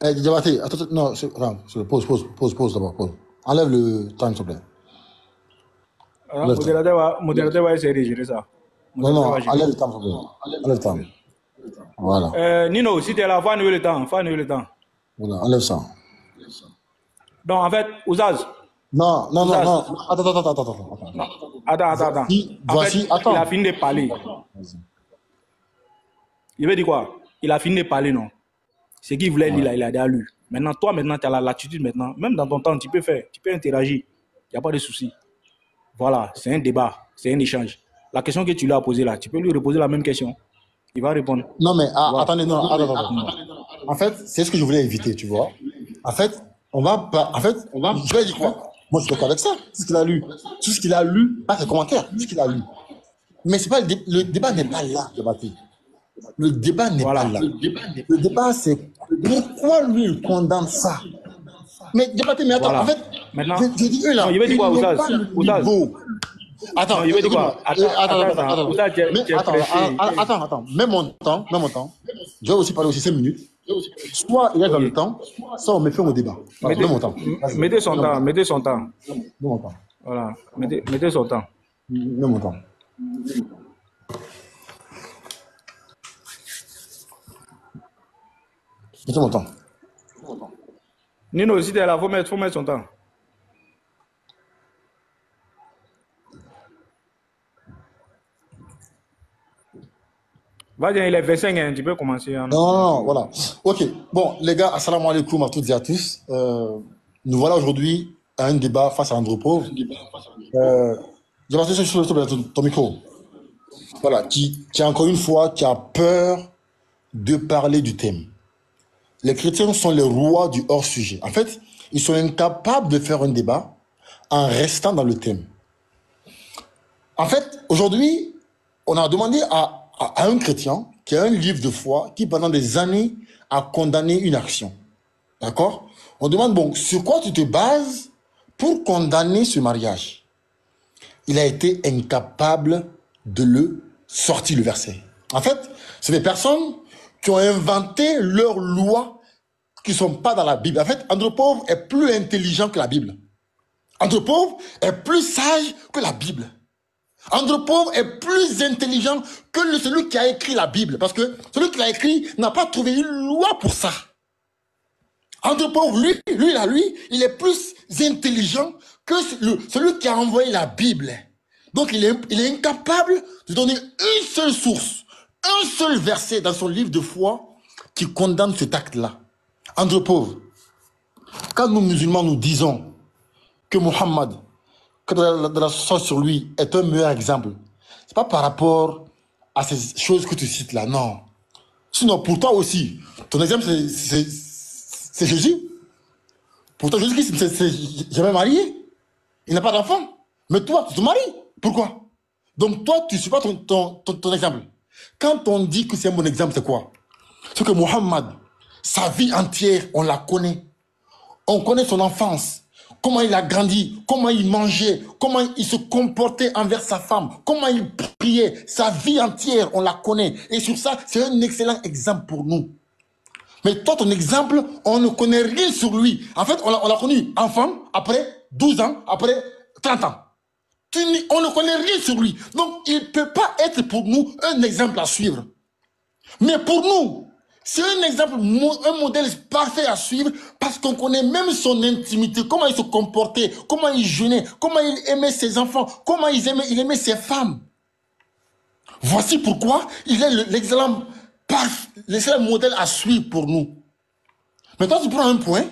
Diabaté, attends, non, pause d'abord, pause. Enlève le temps, s'il te plaît. Modérateur va essayer de gérer ça. Non, enlève le temps, s'il te plaît. Enlève le temps. Voilà. Nino, si tu es là, faut annuler le temps. Faut annuler le temps. Voilà, enlève ça. Donc, en fait, Ouzaz. Non, non, non, Ouzaz. non. Attends. Attends. Voici, En fait, attends. il a fini de parler. Il veut dire quoi? Il a fini de parler, non? Ce qu'il voulait lire, là, il a déjà lu. Maintenant, toi, tu as la latitude maintenant. Même dans ton temps, tu peux faire, tu peux interagir. Il n'y a pas de souci. Voilà, c'est un débat, c'est un échange. La question que tu lui as posée là, tu peux lui reposer la même question. Il va répondre. Non, mais Voilà. attendez, non, attends. En fait, c'est ce que je voulais éviter, tu vois. En fait, je vais dire quoi? Moi, je suis d'accord avec ça. Tout ce qu'il a lu, pas ses commentaires, tout ce qu'il a lu. Mais c'est pas le débat n'est pas là, Diabaté. Le débat n'est Voilà. pas là. Le débat, c'est pourquoi lui, il condamne ça. Mais Diabaté, mais attends, Voilà. en fait, Maintenant, je dis eux là. non, il veut dire quoi, ils n'ont Ouzaz? pas le Ouzaz. niveau. Attends, Non, il veut dire quoi? attends. Ouzaz, tu es Mais pressé. attends. Même mon temps. Je vais aussi parler aussi 5 minutes. Soit il est dans le temps, soit on me fait au débat. Voilà, même mon temps. Vas-y. Mettez son temps. Même mon temps. Voilà, mettez son temps. Même mon temps. Mettez mon temps. Nino, si tu es là, faut mettre son temps. Vas-y, il est 25, hein, tu peux commencer. Hein. Non, voilà. Ok. Bon, les gars, assalamu alaikum à toutes et à tous. Nous voilà aujourd'hui à un débat face à Andropov. J'ai passé sur ton micro. Voilà, qui encore une fois, qui a peur de parler du thème. Les chrétiens sont les rois du hors-sujet. En fait, ils sont incapables de faire un débat en restant dans le thème. En fait, aujourd'hui, on a demandé à un chrétien qui a un livre de foi qui, pendant des années, a condamné une action. D'accord? On demande, bon, sur quoi tu te bases pour condamner ce mariage? Il a été incapable de le sortir, le verset. En fait, c'est des personnes qui ont inventé leurs lois qui ne sont pas dans la Bible. En fait, Andropov est plus intelligent que la Bible. Andropov est plus sage que la Bible. Andropov est plus intelligent que celui qui a écrit la Bible. Parce que celui qui l'a écrit n'a pas trouvé une loi pour ça. Andropov, lui, il est plus intelligent que celui qui a envoyé la Bible. Donc, il est incapable de donner une seule source, un seul verset dans son livre de foi qui condamne cet acte-là. Andropov, quand nous musulmans nous disons que Muhammad, que de la sauce sur lui est un meilleur exemple, c'est pas par rapport à ces choses que tu cites là, non. Sinon, pour toi aussi, ton exemple, c'est Jésus. Pour toi, Jésus-Christ, il s'est jamais marié. Il n'a pas d'enfant. Mais toi, tu te maries. Pourquoi? Donc toi, tu ne suis pas ton exemple. Quand on dit que c'est un bon exemple, c'est quoi? C'est que Muhammad, sa vie entière, on la connaît. On connaît son enfance. Comment il a grandi, comment il mangeait, comment il se comportait envers sa femme, comment il priait, sa vie entière, on la connaît. Et sur ça, c'est un excellent exemple pour nous. Mais toi, ton exemple, on ne connaît rien sur lui. En fait, on l'a connu enfant, après 12 ans, après 30 ans. On ne connaît rien sur lui. Donc, il ne peut pas être pour nous un exemple à suivre. Mais pour nous, c'est un exemple, un modèle parfait à suivre parce qu'on connaît même son intimité, comment il se comportait, comment il jeûnait, comment il aimait ses enfants, comment il aimait ses femmes. Voici pourquoi il est l'excellent modèle à suivre pour nous. Maintenant, tu prends un point.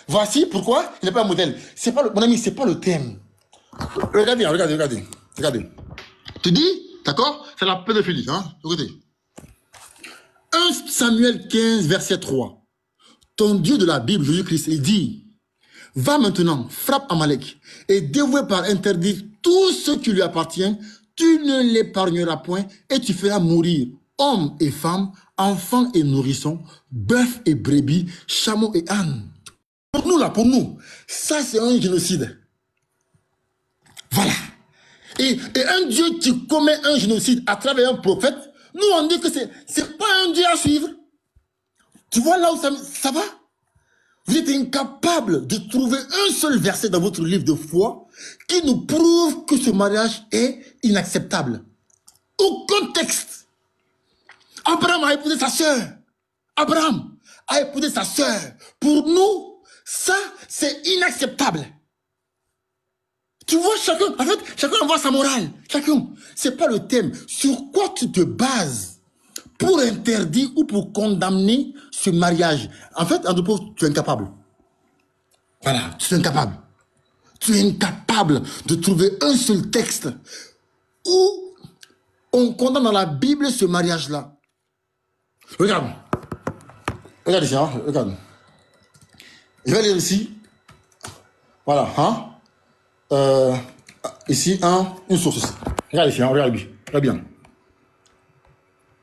Voici pourquoi il n'est pas un modèle. C'est pas mon ami, c'est pas le thème. Regardez. Tu dis, d'accord? C'est la pédophilie, hein? Regardez. 1 Samuel 15, verset 3. Ton Dieu de la Bible, Jésus-Christ, il dit, va maintenant, frappe Amalek, et dévoué par interdire tout ce qui lui appartient, tu ne l'épargneras point, et tu feras mourir hommes et femmes, enfants et nourrissons, bœufs et brebis, chameaux et ânes. Pour nous, là, ça c'est un génocide. Voilà. Et un Dieu qui commet un génocide à travers un prophète, nous on dit que c'est pas un Dieu à suivre. Tu vois là où ça va? Vous êtes incapable de trouver un seul verset dans votre livre de foi qui nous prouve que ce mariage est inacceptable. Aucun texte. Abraham a épousé sa sœur. Abraham a épousé sa sœur. Pour nous, ça, c'est inacceptable. Tu vois, chacun envoie sa morale. Chacun. C'est pas le thème. Sur quoi tu te bases pour interdire ou pour condamner ce mariage? En fait, en dehors, tu es incapable. Voilà, tu es incapable. Tu es incapable de trouver un seul texte où on condamne dans la Bible ce mariage-là. Regarde. Regarde ici, hein, regarde. Je vais lire ici. Voilà, hein. Ici, une source ici. Regarde ici, hein, regarde bien. Regarde bien.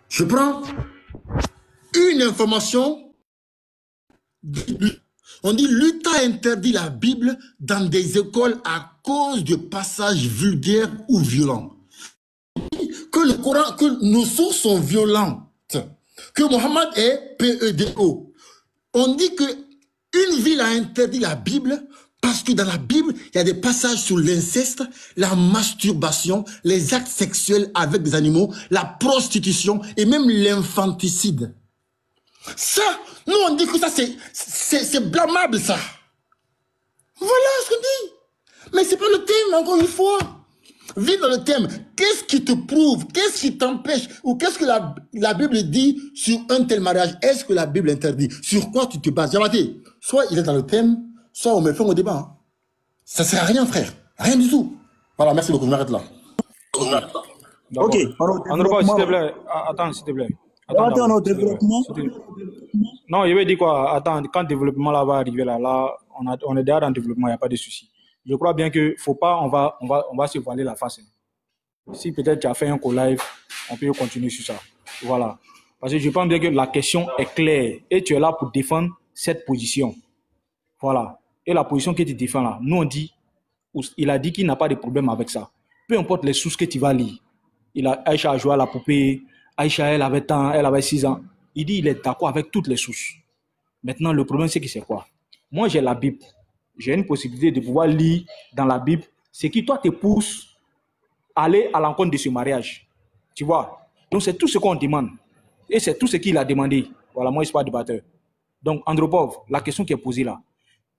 Je prends une information. On dit l'Utah interdit la Bible dans des écoles à cause de passages vulgaires ou violents. Que le Coran, que nos sources sont violentes. Que Mohammed est PEDO. On dit que une ville a interdit la Bible parce que dans la Bible, il y a des passages sur l'inceste, la masturbation, les actes sexuels avec des animaux, la prostitution et même l'infanticide. Ça, nous on dit que ça c'est blâmable ça. Voilà ce qu'on dit. Mais c'est pas le thème encore une fois. Vis dans le thème. Qu'est-ce qui te prouve? Qu'est-ce qui t'empêche? Ou qu'est-ce que la Bible dit sur un tel mariage? Est-ce que la Bible interdit? Sur quoi tu te bases? Diabaté, soit il est dans le thème, soit on met fin au débat. Hein. Ça ne sert à rien, frère. Rien du tout. Voilà, merci beaucoup. Je m'arrête là. Ok. Andropov, s'il te plaît. Attends, s'il te plaît. Attends, au développement. Non, je vais dire quoi? Attends, quand le développement là va arriver là, on est déjà dans le développement, il n'y a pas de souci. Je crois bien que faut pas, on va se voiler la face. Si peut-être tu as fait un co-live, on peut continuer sur ça. Voilà. Parce que je pense bien que la question est claire et tu es là pour défendre cette position. Voilà. Et la position que tu défends là, nous on dit, il a dit qu'il n'a pas de problème avec ça. Peu importe les sources que tu vas lire. Aïcha a joué à la poupée, Aïcha elle avait 6 ans. Il dit il est d'accord avec toutes les sources. Maintenant le problème c'est que c'est quoi? Moi j'ai la Bible. J'ai une possibilité de pouvoir lire dans la Bible ce qui, toi, te pousse à aller à l'encontre de ce mariage. Tu vois? Donc, c'est tout ce qu'on demande. Et c'est tout ce qu'il a demandé. Voilà, moi, je ne suis pas débatteur. Donc, Andropov, la question qui est posée là,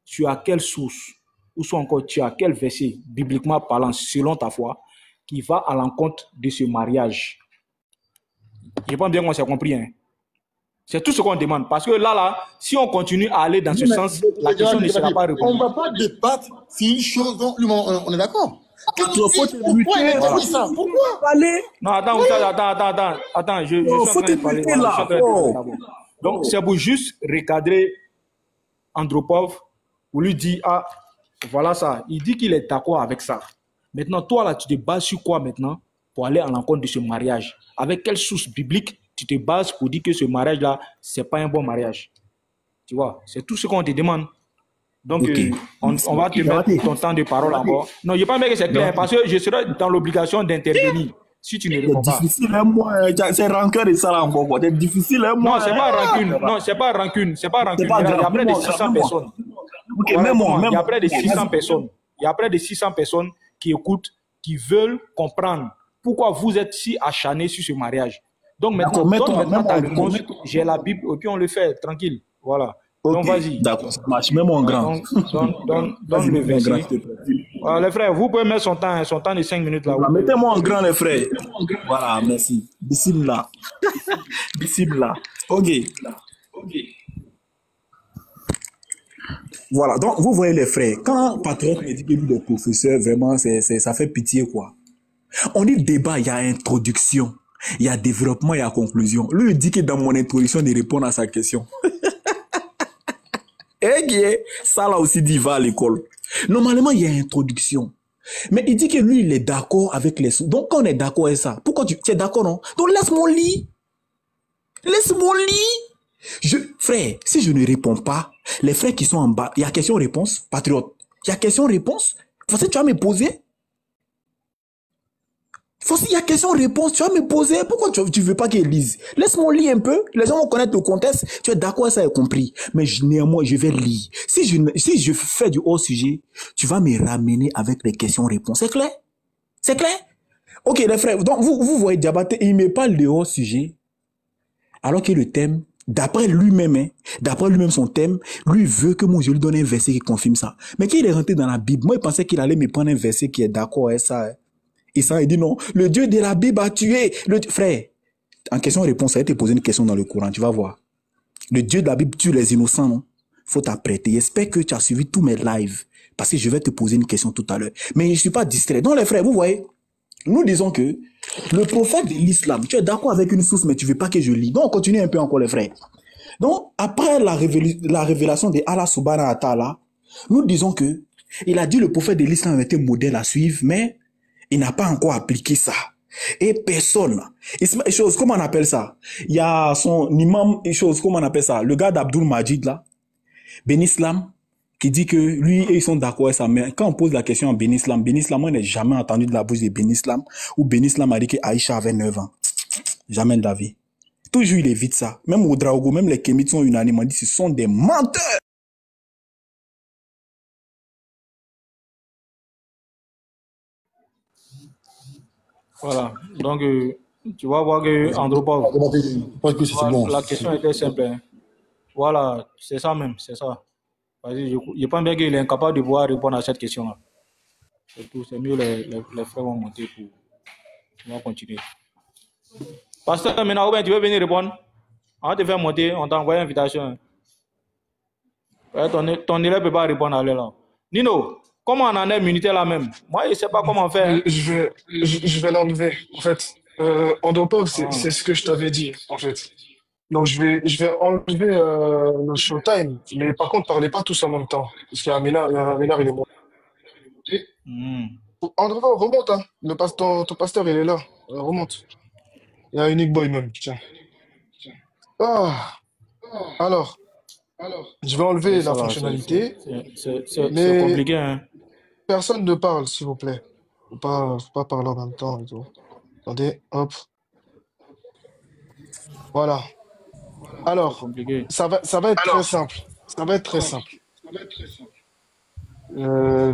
tu as quelle source, ou soit encore, tu as quel verset, bibliquement parlant, selon ta foi, qui va à l'encontre de ce mariage? Je pense bien qu'on s'est compris, hein? C'est tout ce qu'on demande. Parce que là, si on continue à aller dans ce sens, la question ne sera pas répondue. On ne va pas débattre sur une chose dont on est d'accord. Pourquoi ça? Pourquoi? Non, attends, je suis en train de parler. Donc, c'est pour juste recadrer Andropov, pour lui dire, ah, voilà ça. Il dit qu'il est d'accord avec ça. Maintenant, toi, là, tu te bases sur quoi maintenant pour aller à l'encontre de ce mariage? Avec quelle source biblique tu te bases pour dire que ce mariage-là, ce n'est pas un bon mariage? Tu vois, c'est tout ce qu'on te demande. Donc, okay. On va te mettre ton temps de parole encore. Non, je ne pas que c'est clair, parce que je serai dans l'obligation d'intervenir si tu ne réponds pas. C'est difficile, hein, moi. C'est rancœur et ça là encore. C'est difficile, hein, moi. Non, ce n'est pas rancune. Non, ce n'est pas rancune. C'est pas rancune. Il y a près de 600 personnes. Okay, voilà, il y a près de 600 personnes. Il y a près de 600 personnes qui écoutent, qui veulent comprendre pourquoi vous êtes si acharnés sur ce mariage. Donc maintenant, donne ta réponse, j'ai la Bible, et puis on le fait, tranquille. Voilà. Okay. Donc vas-y. D'accord, ça marche. Même en grand. Donne le verset. Voilà, les frères, vous pouvez mettre son temps de 5 minutes là. Mettez-moi en grand, les frères. Voilà, merci. Bismillah. Bismillah. Ok. Voilà, donc vous voyez les frères, quand Patrick me dit que lui est professeur, vraiment, ça fait pitié, quoi. On dit débat, il y a introduction. Il y a développement, il y a conclusion. Lui, il dit que dans mon introduction, il répond à sa question. Et ça, là aussi, dit, il va à l'école. Normalement, il y a introduction. Mais il dit que lui, il est d'accord avec les sources. Donc, quand on est d'accord avec ça, pourquoi tu es d'accord, non? Donc, laisse-moi lire. Laisse-moi lire. Frère, si je ne réponds pas, les frères qui sont en bas, il y a question-réponse, patriote. Il y a question-réponse. Parce que tu vas me poser. Il y a question-réponse, tu vas me poser. Pourquoi tu veux pas qu'ils lisent? Laisse-moi lire un peu. Les gens vont connaître le contexte. Tu es d'accord, ça est compris. Mais néanmoins, je vais lire. Si je fais du hors-sujet, tu vas me ramener avec les questions-réponses. C'est clair? C'est clair? Ok, les frères. Donc, vous voyez Diabaté, il me parle de hors-sujet. Alors que le thème, d'après lui-même, son thème, lui veut que moi je lui donne un verset qui confirme ça. Mais quand il est rentré dans la Bible, moi il pensait qu'il allait me prendre un verset qui est d'accord avec ça. Et ça, il dit non, le Dieu de la Bible a tué. Frère, en question-réponse, ça va te poser une question dans le Coran, tu vas voir. Le Dieu de la Bible tue les innocents, non? Faut t'apprêter. J'espère que tu as suivi tous mes lives, parce que je vais te poser une question tout à l'heure. Mais je ne suis pas distrait. Donc les frères, vous voyez, nous disons que le prophète de l'islam, tu es d'accord avec une source, mais tu ne veux pas que je lis. Donc on continue un peu encore les frères. Donc après la révélation de Allah subhanahu wa ta'ala, nous disons que il a dit le prophète de l'islam était modèle à suivre, mais il n'a pas encore appliqué ça. Et personne, comment on appelle ça? Il y a son imam, comment on appelle ça? Le gars d'Abdul Majid là, Ben Islam, qui dit que lui et ils sont d'accord avec ça. Mais quand on pose la question à Ben Islam, on n'a jamais entendu de la bouche de Ben Islam, où Ben Islam a dit que Aïcha avait 9 ans. Jamais de la vie. Toujours il évite ça. Même Oudraogo, même les Kémites sont unanimement dit, ce sont des menteurs. Voilà. Donc, tu vas voir que Andropov, la question était simple. Hein. Voilà, c'est ça même, c'est ça. Je pense bien qu'il est incapable de pouvoir répondre à cette question-là. C'est tout, c'est mieux les frères vont monter pour... On va continuer. Pasteur, maintenant, tu veux venir répondre? On va te faire monter, on t'a envoyé une invitation. Ouais, ton élève ne peut pas répondre à l'heure là. Nino, comment on en est immunité là même? Moi, je ne sais pas comment faire. Je vais l'enlever, en fait. Andropov, c'est ce que je t'avais dit, en fait. Donc, je vais enlever le showtime. Mais par contre, parlez pas tous en même temps. Parce qu'il y a Ménard, il est mort. Andropov, remonte, hein. Ton pasteur, il est là. Remonte. Il y a Unique Boy même, tiens. Ah, alors, je vais enlever la fonctionnalité. C'est compliqué, hein. Personne ne parle, s'il vous plaît. Faut pas parler en même temps et tout. Attendez, hop. Voilà. Alors, ça va être très simple. Ça va être très simple.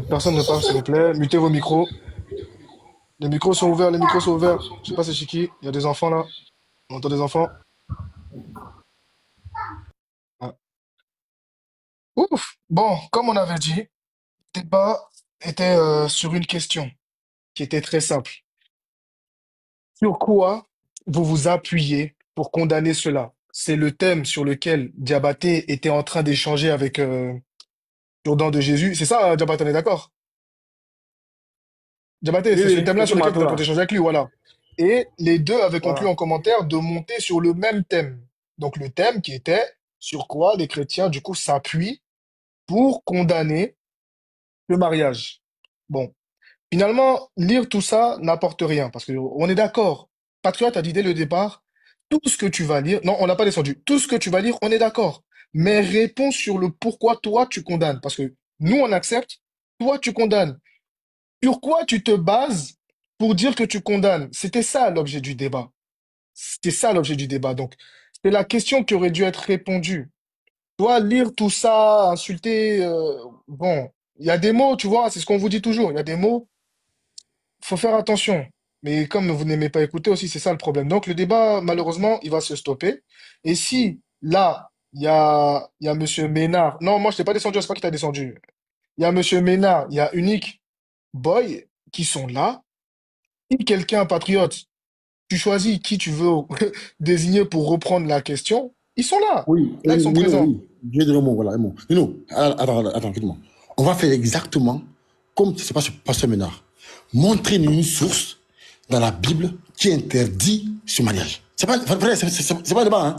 Personne ne parle, s'il vous plaît. Mutez vos micros. Les micros sont ouverts, Je sais pas c'est chez qui. Il y a des enfants là. On entend des enfants. Ah. Ouf. Bon, comme on avait dit, le débat était sur une question qui était très simple. Sur quoi vous vous appuyez pour condamner cela? C'est le thème sur lequel Diabaté était en train d'échanger avec Jourdan de Jésus. C'est ça, Diabaté, on est d'accord? Diabaté, c'est ce thème-là sur lequel tu as échangé avec lui, voilà. Et les deux avaient conclu en commentaire de monter sur le même thème. Donc le thème qui était sur quoi les chrétiens, du coup, s'appuient pour condamner le mariage. Bon. Finalement, lire tout ça n'apporte rien, parce qu'on est d'accord. Patriote a dit dès le départ, tout ce que tu vas lire, non, on n'a pas descendu, tout ce que tu vas lire, on est d'accord. Mais réponds sur le pourquoi toi tu condamnes, parce que nous on accepte, toi tu condamnes. Sur quoi tu te bases pour dire que tu condamnes? C'était ça l'objet du débat. C'était ça l'objet du débat. Donc, c'est la question qui aurait dû être répondue. Toi, lire tout ça, insulter, bon, il y a des mots, tu vois, c'est ce qu'on vous dit toujours, il y a des mots, faut faire attention. Mais comme vous n'aimez pas écouter aussi, c'est ça le problème. Donc le débat, malheureusement, il va se stopper. Et si là, il y a Monsieur Ménard. Non, moi, je t'ai pas descendu, c'est pas qui t'a descendu. Il y a Monsieur Ménard, il y a Unique Boy qui sont là. Si quelqu'un patriote, tu choisis qui tu veux désigner pour reprendre la question, ils sont là. Oui, là, ils sont présents. Oui. Je vais dire un mot, voilà, un mot. Attends, écoute-moi. On va faire exactement comme c'est pas sur Pasteur Ménard. Montrer une source dans la Bible qui interdit ce mariage. C'est pas vrai, c'est pas débat, hein.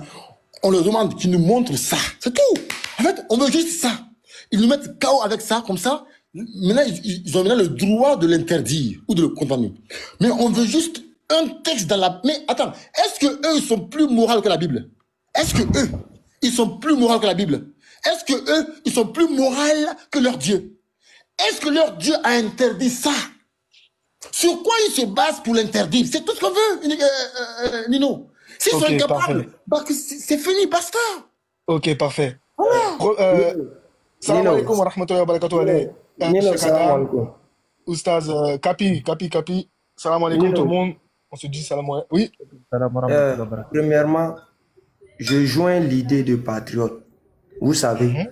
On leur demande qu'ils nous montrent ça. C'est tout. En fait, on veut juste ça. Ils nous mettent KO avec ça, comme ça. Maintenant, ils ont maintenant le droit de l'interdire ou de le condamner. Mais on veut juste un texte dans la... Mais attends, est-ce que eux, ils sont plus moraux que la Bible? Est-ce que eux, ils sont plus moraux que la Bible? Est-ce que eux, ils sont plus moraux que leur Dieu? Est-ce que leur Dieu a interdit ça? Sur quoi ils se basent pour l'interdire? C'est tout ce qu'on veut, Nino. S'ils sont incapables, c'est fini, basta. Ok, parfait. Voilà. Salam alaikum wa rahmatullahi wa barakatuh. Nino, salam alaikum. Oustaz, Kapi. Salam alaikum tout le monde. On se dit salam alaikum. Oui. Premièrement, je joins l'idée de patriote. Vous savez,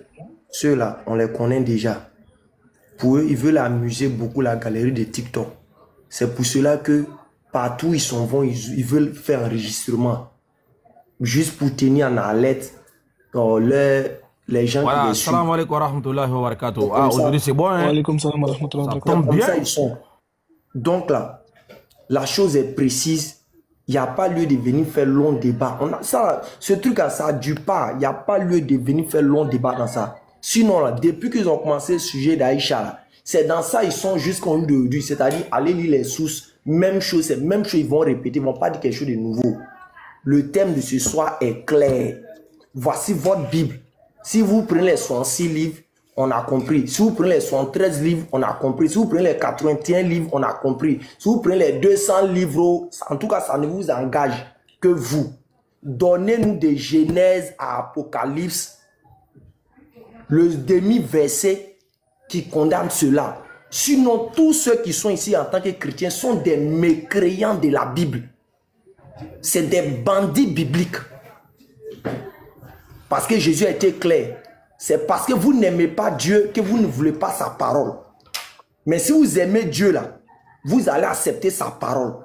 ceux-là, on les connaît déjà. Pour eux, ils veulent amuser beaucoup la galerie de TikTok. C'est pour cela que partout où ils s'en vont, ils veulent faire enregistrement. Juste pour tenir en alerte les gens qui Voilà, les suivent. salam alaikum wa rahmatullahi wa barakatuh. Ah, aujourd'hui c'est bon, hein? Alaykoum salam wa rahmatullahi wa Ça barakatuh. tombe Comme bien. ça, ils sont. Donc là, la chose est précise. Il n'y a pas lieu de venir faire long débat. Ce truc-là, ça ne dure pas. Il n'y a pas lieu de venir faire long débat dans ça. Sinon, là, depuis qu'ils ont commencé le sujet d'Aïcha, c'est dans ça ils sont jusqu'en aujourd'hui. C'est-à-dire, aller lire les sources. Même chose, c'est même chose, ils vont répéter. Ils ne vont pas dire quelque chose de nouveau. Le thème de ce soir est clair. Voici votre Bible. Si vous prenez les 66 livres, on a compris. Si vous prenez les 73 livres, on a compris. Si vous prenez les 81 livres, on a compris. Si vous prenez les 200 livres, en tout cas, ça ne vous engage que vous. Donnez-nous de Genèse à Apocalypse, le demi-verset qui condamne cela. Sinon, tous ceux qui sont ici en tant que chrétiens sont des mécréants de la Bible. C'est des bandits bibliques. Parce que Jésus a été clair. C'est parce que vous n'aimez pas Dieu que vous ne voulez pas sa parole. Mais si vous aimez Dieu là, vous allez accepter sa parole.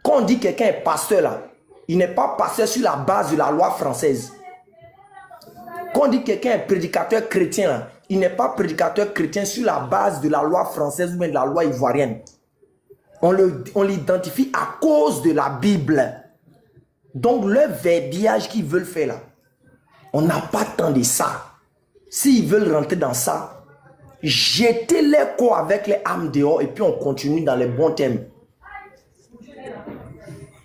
Quand on dit que quelqu'un est pasteur là, il n'est pas pasteur sur la base de la loi française. Quand on dit que quelqu'un est prédicateur chrétien là, il n'est pas prédicateur chrétien sur la base de la loi française ou même de la loi ivoirienne. On l'identifie à cause de la Bible. Donc le verbiage qu'ils veulent faire là, on n'a pas tant de ça. S'ils veulent rentrer dans ça, jetez-les quoi avec les âmes dehors et puis on continue dans les bons thèmes.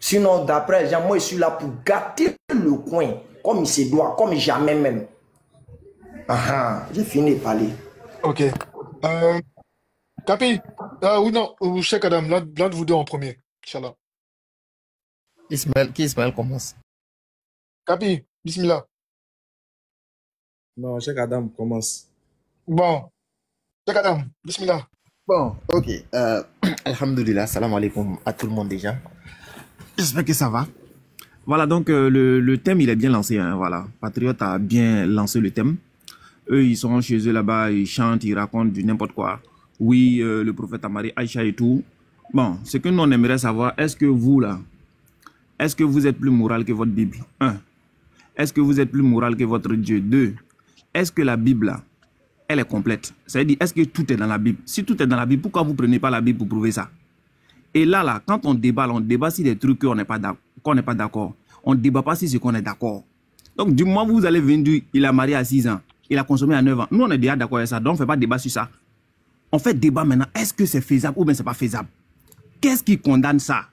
Sinon, d'après Jean, moi je suis là pour gâter le coin, comme il se doit, comme jamais même. J'ai fini de parler. Ok. Capi, oui, non, ou Cheikh Adam, l'un de vous deux en premier, Inch'Allah. Ismaël commence. Capi, bismillah. Non, Cheikh Adam commence. Bon, Cheikh Adam, bismillah. Bon, ok. Alhamdulillah, salam alaikum à tout le monde déjà. J'espère que ça va. Voilà, donc le thème, il est bien lancé. Hein, voilà. Patriote a bien lancé le thème. Eux, ils sont chez eux là-bas, ils chantent, ils racontent du n'importe quoi. Oui, le prophète a marié Aïcha et tout. Bon, ce que nous, on aimerait savoir, est-ce que vous, là, est-ce que vous êtes plus moral que votre Bible? 1. Est-ce que vous êtes plus moral que votre Dieu? 2. Est-ce que la Bible, là, elle est complète? Ça veut dire, est-ce que tout est dans la Bible? Si tout est dans la Bible, pourquoi vous ne prenez pas la Bible pour prouver ça? Et là, quand on débat sur des trucs qu'on n'est pas d'accord. On ne débat pas sur ce qu'on est d'accord. Donc, du moment où vous allez venir, il a marié à 6 ans, il a consommé à 9 ans. Nous, on est déjà d'accord avec ça, donc on ne fait pas débat sur ça. On fait débat maintenant, est-ce que c'est faisable ou bien c'est pas faisable? Qu'est-ce qui condamne ça?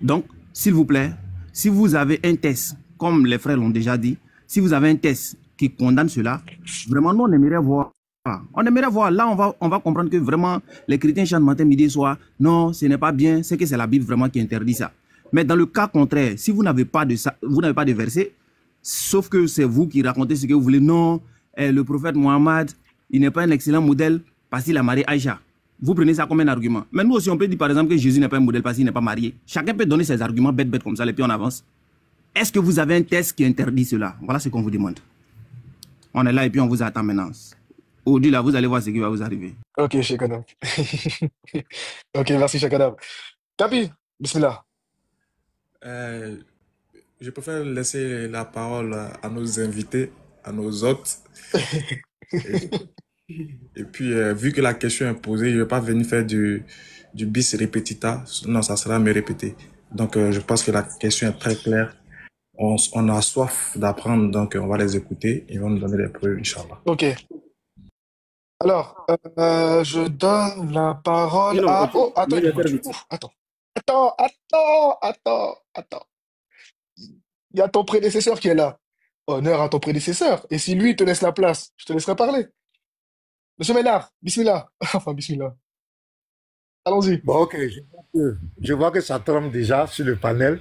Donc, s'il vous plaît, si vous avez un test, comme les frères l'ont déjà dit, si vous avez un test qui condamne cela, vraiment, nous, on aimerait voir. On aimerait voir, là, on va comprendre que vraiment, les chrétiens chantent matin, midi et soir. Non, ce n'est pas bien, c'est que c'est la Bible vraiment qui interdit ça. Mais dans le cas contraire, si vous n'avez pas de ça, vous n'avez pas de verset, sauf que c'est vous qui racontez ce que vous voulez. Non, le prophète Mohammed, il n'est pas un excellent modèle parce qu'il a marié Aïcha. Vous prenez ça comme un argument. Mais nous aussi, on peut dire par exemple que Jésus n'est pas un modèle parce qu'il n'est pas marié. Chacun peut donner ses arguments bêtes comme ça et puis on avance. Est-ce que vous avez un test qui interdit cela? Voilà ce qu'on vous demande. On est là et puis on vous attend maintenant. Aujourd'hui, là, vous allez voir ce qui va vous arriver. Ok, Cheikh Adam. Ok, merci, Cheikh Adam. Capi, bismillah. Je préfère laisser la parole à nos invités, à nos hôtes. Et puis, vu que la question est posée, je ne vais pas venir faire du bis repetita. Non, ça sera me répéter. Donc, je pense que la question est très claire. On a soif d'apprendre, donc on va les écouter. Ils vont nous donner les preuves, Inch'Allah. Ok. Alors, je donne la parole Non, à... Oh, attends, moi, je vais faire vite. attends. Il y a ton prédécesseur qui est là. Honneur à ton prédécesseur. Et si lui te laisse la place, je te laisserai parler. Monsieur Ménard, bismillah. Enfin, bismillah. Allons-y. Bon, ok. Je vois que ça tremble déjà sur le panel.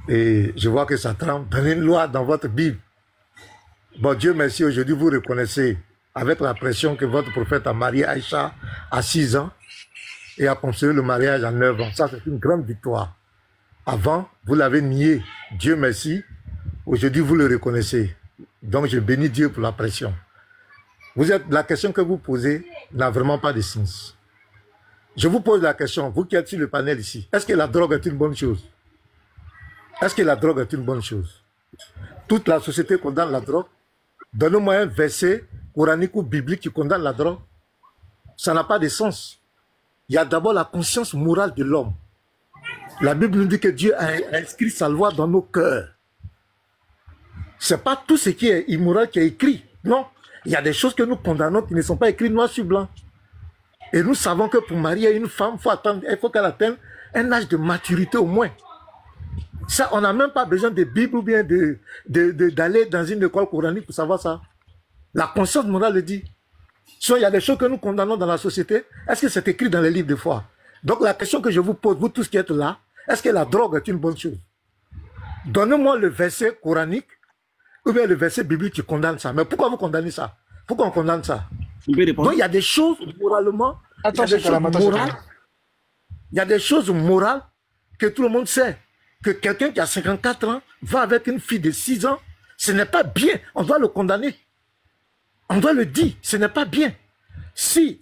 Et je vois que ça tremble. Prenez une loi dans votre Bible. Bon, Dieu merci, aujourd'hui vous reconnaissez avec la pression que votre prophète a marié Aïcha à 6 ans et a consommé le mariage à 9 ans. Ça, c'est une grande victoire. Avant, vous l'avez nié. Dieu merci, aujourd'hui vous le reconnaissez. Donc je bénis Dieu pour la pression. La question que vous posez n'a vraiment pas de sens. Je vous pose la question, vous qui êtes sur le panel ici, est-ce que la drogue est une bonne chose? Est-ce que la drogue est une bonne chose? Toute la société condamne la drogue. Donnez-moi un verset coranique ou biblique qui condamne la drogue. Ça n'a pas de sens. Il y a d'abord la conscience morale de l'homme. La Bible nous dit que Dieu a inscrit sa loi dans nos cœurs. Ce n'est pas tout ce qui est immoral qui est écrit. Non. Il y a des choses que nous condamnons qui ne sont pas écrites noir sur blanc. Et nous savons que pour marier une femme, il faut qu'elle atteigne un âge de maturité au moins. Ça, on n'a même pas besoin de Bible ou bien d'aller dans une école coranique pour savoir ça. La conscience morale le dit. Soit il y a des choses que nous condamnons dans la société, est-ce que c'est écrit dans les livres de foi? Donc la question que je vous pose, vous tous qui êtes là, est-ce que la drogue est une bonne chose? Donnez-moi le verset coranique ou bien le verset biblique qui condamne ça. Mais pourquoi vous condamnez ça? Pourquoi on condamne ça? Donc il y a des choses moralement, il y a des choses morales que tout le monde sait. Que quelqu'un qui a 54 ans va avec une fille de 6 ans, ce n'est pas bien. On doit le condamner. On doit le dire, ce n'est pas bien. Si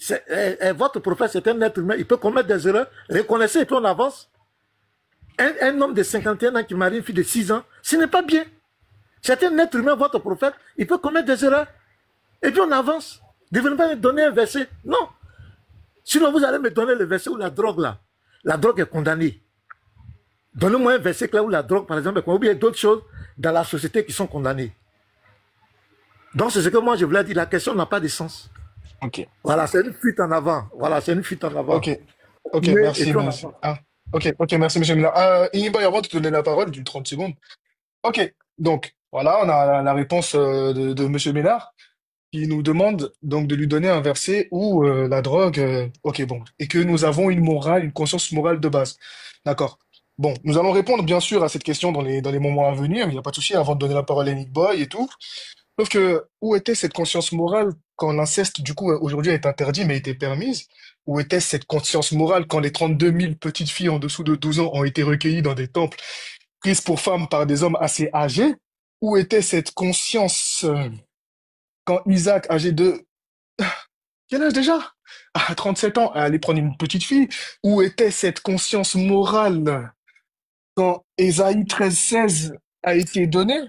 votre prophète c'est un être humain, il peut commettre des erreurs, reconnaissez et puis on avance. Un homme de 51 ans qui marie une fille de 6 ans, ce n'est pas bien. C'est un être humain, votre prophète, il peut commettre des erreurs. Et puis on avance. Ne venez pas me donner un verset. Non. Sinon vous allez me donner le verset où la drogue là. La drogue est condamnée. Donnez-moi un verset là où la drogue, par exemple, ou bien d'autres choses dans la société qui sont condamnées. Donc c'est ce que moi je voulais dire. La question n'a pas de sens. Ok. Voilà, c'est une fuite en avant. Voilà, c'est une fuite en avant. Ok. Ok, merci. Ok, merci, monsieur Miller. Iniboy, avant de te donner la parole, d'une 30 secondes. Ok, donc, voilà, on a la réponse de monsieur Ménard qui nous demande donc de lui donner un verset où la drogue, ok, bon, et que nous avons une morale, une conscience morale de base. D'accord. Bon, nous allons répondre bien sûr à cette question dans les moments à venir, il n'y a pas de souci, avant de donner la parole à Nick Boy et tout. Sauf que, où était cette conscience morale quand l'inceste, du coup, aujourd'hui est interdit mais était permise? Où était cette conscience morale quand les 32 000 petites filles en dessous de 12 ans ont été recueillies dans des temples, prises pour femmes par des hommes assez âgés? Où était cette conscience quand Isaac, âgé de... Quel âge déjà? À 37 ans, allait prendre une petite fille? Où était cette conscience morale quand Ésaïe 13-16 a été donné?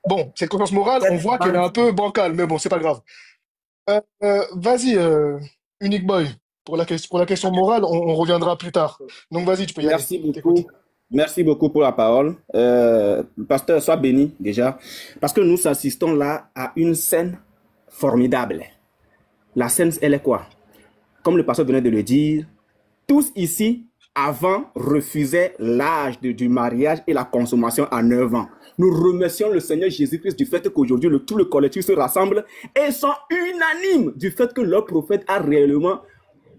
Bon, cette conscience morale, on voit qu'elle est un peu bancale, mais bon, c'est pas grave. Vas-y, Unique Boy, pour la question morale, on reviendra plus tard. Donc vas-y, tu peux y aller. Merci beaucoup. Merci beaucoup pour la parole. Pasteur, sois béni déjà, parce que nous assistons là à une scène formidable. La scène, elle est quoi? Comme le pasteur venait de le dire, tous ici, avant, refusaient l'âge du mariage et la consommation à 9 ans. Nous remercions le Seigneur Jésus-Christ du fait qu'aujourd'hui, tout le collectif se rassemble et sont unanimes du fait que leur prophète a réellement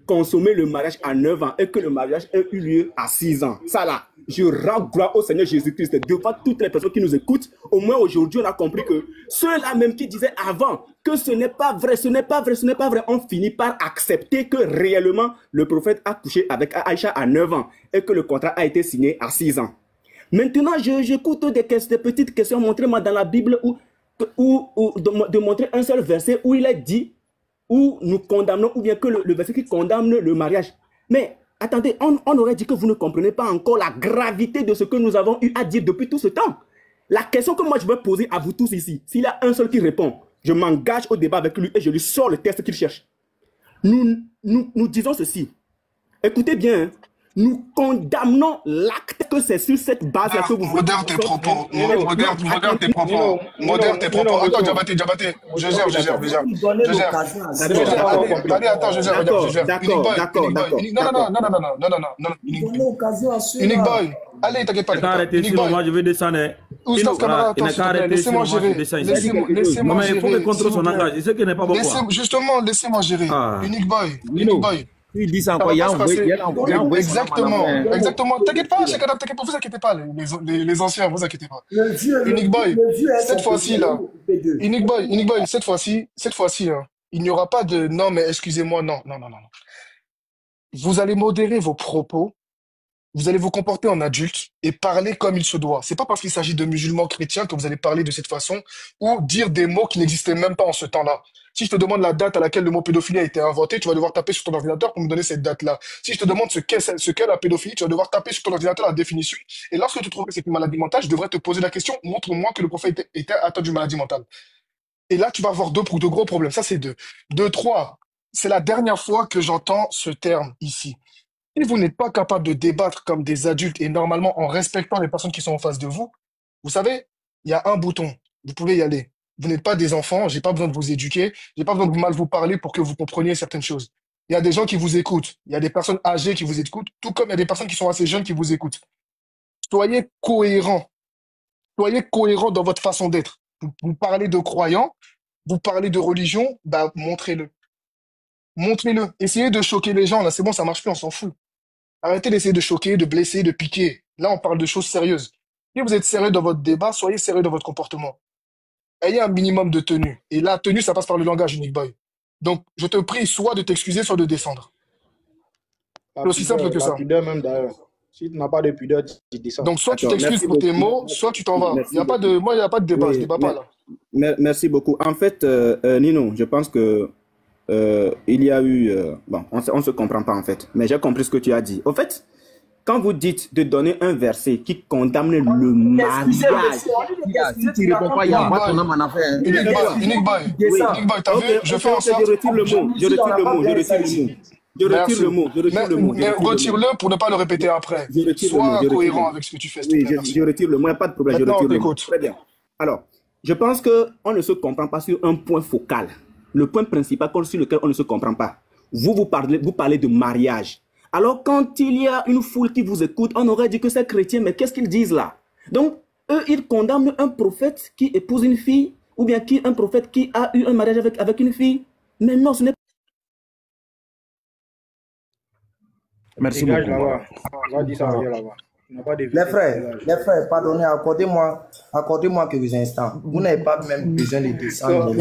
consommé le mariage à 9 ans et que le mariage a eu lieu à 6 ans. Ça là, je rends gloire au Seigneur Jésus-Christ devant toutes les personnes qui nous écoutent. Au moins aujourd'hui, on a compris que ceux-là même qui disaient avant que ce n'est pas vrai, ce n'est pas vrai, ce n'est pas vrai, ont fini par accepter que réellement le prophète a couché avec Aïcha à 9 ans et que le contrat a été signé à 6 ans. Maintenant, j'écoute des petites questions. Montrez-moi dans la Bible de montrer un seul verset où il est dit, où nous condamnons, ou bien que le verset qui condamne le mariage. Mais attendez, on aurait dit que vous ne comprenez pas encore la gravité de ce que nous avons eu à dire depuis tout ce temps. La question que moi je vais poser à vous tous ici, s'il y a un seul qui répond, je m'engage au débat avec lui et je lui sors le texte qu'il cherche. Nous disons ceci. Écoutez bien, hein. Nous condamnons l'acte que c'est sur cette base-là que vous voulez. Modère tes propos. Modère tes propos. Modère tes propos. Attends, Diabaté. Je gère. Allez, attends, je gère. D'accord. Non. Unique Boy. Allez, t'inquiète pas. Arrêtez, sinon moi je vais descendre. Oustaz Camara, Laissez-moi gérer. Laissez-moi gérer. Il faut qu'il contrôle son langage. Il sait qu'il n'est pas bon. Justement, laissez-moi gérer. Unique Boy. Il dit ça encore, il y a envoyé. Exactement. T'inquiète pas, vous inquiétez pas, les anciens, vous inquiétez pas. Unique Boy, cette fois-ci là, Unique Boy, cette fois-ci, hein, il n'y aura pas de non, mais excusez-moi, non. Vous allez modérer vos propos vous allez vous comporter en adulte et parler comme il se doit. C'est pas parce qu'il s'agit de musulmans chrétiens que vous allez parler de cette façon ou dire des mots qui n'existaient même pas en ce temps-là. Si je te demande la date à laquelle le mot pédophilie a été inventé, tu vas devoir taper sur ton ordinateur pour me donner cette date-là. Si je te demande ce qu'est la pédophilie, tu vas devoir taper sur ton ordinateur la définition. Et lorsque tu trouves que c'est une maladie mentale, je devrais te poser la question, montre-moi que le prophète était atteint d'une maladie mentale. Et là, tu vas avoir deux gros problèmes. Ça, c'est deux. Deux, trois. C'est la dernière fois que j'entends ce terme ici. Si vous n'êtes pas capable de débattre comme des adultes et normalement en respectant les personnes qui sont en face de vous, vous savez, il y a un bouton. Vous pouvez y aller. Vous n'êtes pas des enfants. J'ai pas besoin de vous éduquer. J'ai pas besoin de mal vous parler pour que vous compreniez certaines choses. Il y a des gens qui vous écoutent. Il y a des personnes âgées qui vous écoutent, tout comme il y a des personnes qui sont assez jeunes qui vous écoutent. Soyez cohérents. Soyez cohérents dans votre façon d'être. Vous parlez de croyants, vous parlez de religion, bah, montrez-le. Montrez-le. Essayez de choquer les gens. Là, c'est bon, ça marche plus, on s'en fout. Arrêtez d'essayer de choquer, de blesser, de piquer. Là, on parle de choses sérieuses. Si vous êtes sérieux dans votre débat, soyez sérieux dans votre comportement. Ayez un minimum de tenue. Et la tenue, ça passe par le langage, Unique Boy. Donc, je te prie soit de t'excuser, soit de descendre. C'est aussi simple que ça. La pudeur même d'ailleurs. Si tu n'as pas de pudeur, tu descends. Donc, soit tu t'excuses pour tes mots, soit tu t'en vas. Moi, il n'y a pas de débat. Je ne débat pas là. Merci beaucoup. En fait, Nino, je pense que il y a eu... bon, on ne se comprend pas en fait, mais j'ai compris ce que tu as dit. En fait, quand vous dites de donner un verset qui condamne le mariage... Si tu ne réponds pas, il y a pas ton homme en affaire. Unique Boy, t'as vu, je fais en sorte... Je retire le mot. Mais retire-le pour ne pas le répéter après. Sois cohérent avec ce que tu fais. Oui, je retire le mot, il n'y a pas de problème. Maintenant, on t'écoute. Très bien. Alors, je pense qu'on ne se comprend pas sur un point focal. Le point principal sur lequel on ne se comprend pas. Vous parlez de mariage. Alors, quand il y a une foule qui vous écoute, on aurait dit que c'est chrétien, mais qu'est-ce qu'ils disent là? Donc, eux, ils condamnent un prophète qui épouse une fille, ou bien un prophète qui a eu un mariage avec une fille. Mais non, ce n'est pas... Merci beaucoup. Les frères, pardonnez, accordez-moi quelques instants. Vous n'avez pas même besoin de descendre. Ce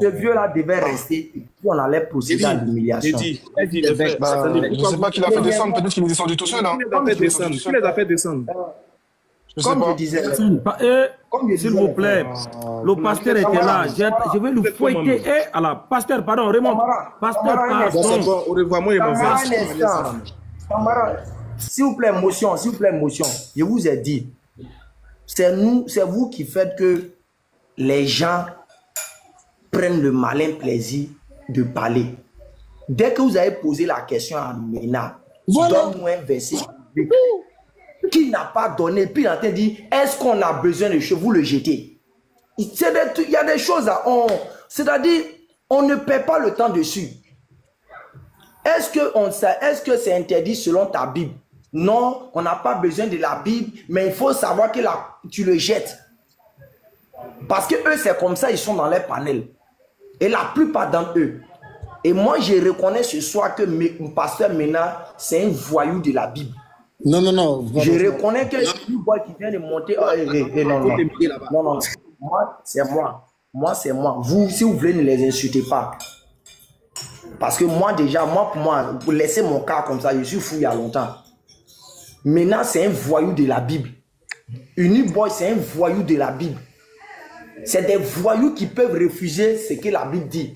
vieux-là devait rester, puis on allait procéder à l'humiliation. Je ne sais pas qui l'a fait descendre, peut-être qu'il est descendu tout seul. Qui les a fait descendre? Comme je disais, s'il vous plaît, le pasteur était là. Je vais le fouetter. Alors, pasteur, pardon, Raymond. Pasteur, pardon. Au revoir, moi, il m'a s'il vous plaît, motion. Je vous ai dit, c'est vous qui faites que les gens prennent le malin plaisir de parler. Dès que vous avez posé la question à Ménard, donne-moi un verset qui n'a pas donné, puis il a dit, est-ce qu'on a besoin de chevaux, vous le jeter? Il y a des choses à... C'est-à-dire, on ne perd pas le temps dessus. Est-ce que c'est interdit selon ta Bible? Non, on n'a pas besoin de la Bible, mais il faut savoir que tu le jettes. Parce que eux, c'est comme ça, ils sont dans les panels. Et la plupart d'entre eux. Et moi, je reconnais ce soir que pasteur Ménard, c'est un voyou de la Bible. Non. Je reconnais que c'est une boîte qui vient de monter. Non. Moi, c'est moi. C'est moi. Vous, si vous voulez, ne les insultez pas. Parce que moi, déjà, pour moi, vous laissez mon cas comme ça, je suis fou il y a longtemps. Maintenant, c'est un voyou de la Bible. Uniboy, c'est un voyou de la Bible. C'est des voyous qui peuvent refuser ce que la Bible dit.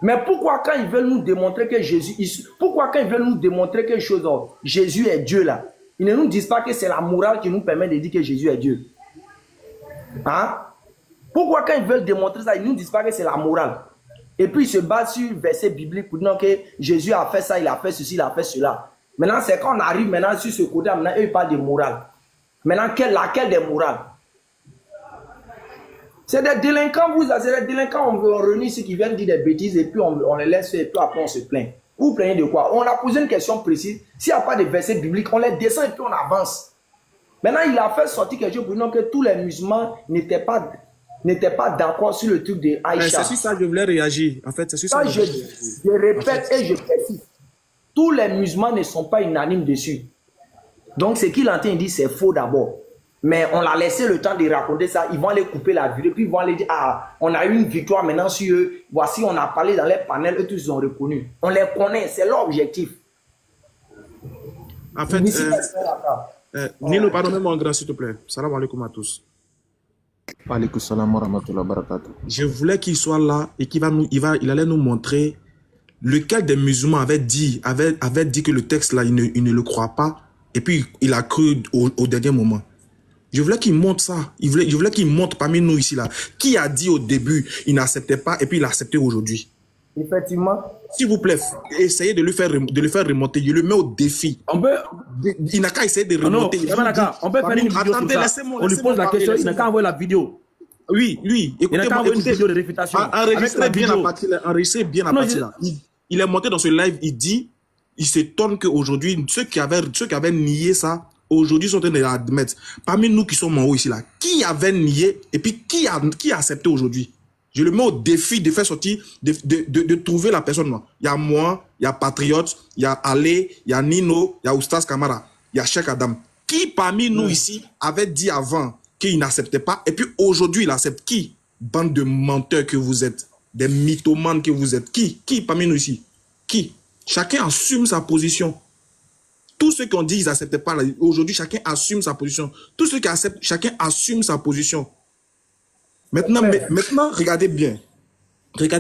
Mais pourquoi quand ils veulent nous démontrer que Jésus est Dieu là, ils ne nous disent pas que c'est la morale qui nous permet de dire que Jésus est Dieu? Hein? Pourquoi quand ils veulent démontrer ça, ils ne nous disent pas que c'est la morale? Et puis ils se basent sur le verset biblique pour dire que Jésus a fait ça, il a fait ceci, il a fait cela. Maintenant, c'est quand on arrive maintenant sur ce côté, maintenant eux ils parlent de morale. Maintenant, laquelle des morales? C'est des délinquants, on réunit ici qui viennent dire des bêtises et puis on les laisse faire et puis après on se plaint. Vous plaignez de quoi? On a posé une question précise. S'il n'y a pas de verset biblique, on les descend et puis on avance. Maintenant, il a fait sortir quelque chose pour dire que tous les musulmans n'étaient pas d'accord sur le truc de Aïcha. C'est sur ça que je voulais réagir. En fait, c'est sur ça. Je répète et je précise. Tous les musulmans ne sont pas unanimes dessus. Donc, ce qu'il entend dire, c'est faux d'abord. Mais on a laissé le temps de raconter ça. Ils vont aller couper la vidéo. Puis ils vont aller dire, ah, on a eu une victoire maintenant sur eux. Voici, on a parlé dans les panels. Eux tous ils ont reconnu. On les connaît. C'est leur objectif. En fait, Nino, pardonnez-moi un grand, s'il te plaît. Salam alaikum à tous. Alaikum salam wa rahmatullahi wa barakatuh. Je voulais qu'il soit là et qu'il allait nous montrer lequel des musulmans avait dit que le texte là, il ne le croit pas, et puis il a cru au dernier moment. Je voulais qu'il montre ça. Je voulais qu'il montre parmi nous ici là, qui a dit au début, il n'acceptait pas, et puis il a accepté aujourd'hui. Effectivement. S'il vous plaît, essayez de le faire remonter. Je le mets au défi. Il n'a qu'à essayer de remonter. On peut faire une vidéo. Attendez, on lui pose la question, il n'a qu'à envoyer la vidéo. Oui. Écoutez, il n'a qu'à envoyer une vidéo de réfutation. Enregistrez bien la partie là. Il est monté dans ce live, il s'étonne qu'aujourd'hui, ceux qui avaient nié ça, aujourd'hui sont en train de l'admettre. Parmi nous qui sommes en haut ici là, qui avait nié et puis qui a accepté aujourd'hui? Je le mets au défi de faire sortir, de trouver la personne. Il y a moi, il y a Patriote, il y a Ale, il y a Nino, il y a Oustaz Kamara, il y a Cheikh Adam. Qui parmi nous ici avait dit avant qu'il n'acceptait pas et puis aujourd'hui il accepte? Qui? Bande de menteurs que vous êtes, des mythomanes que vous êtes. Qui parmi nous ici? Qui? Chacun assume sa position. Tous ceux qui ont dit qu'ils n'acceptaient pas, aujourd'hui chacun assume sa position. Tous ceux qui acceptent, chacun assume sa position. Maintenant, regardez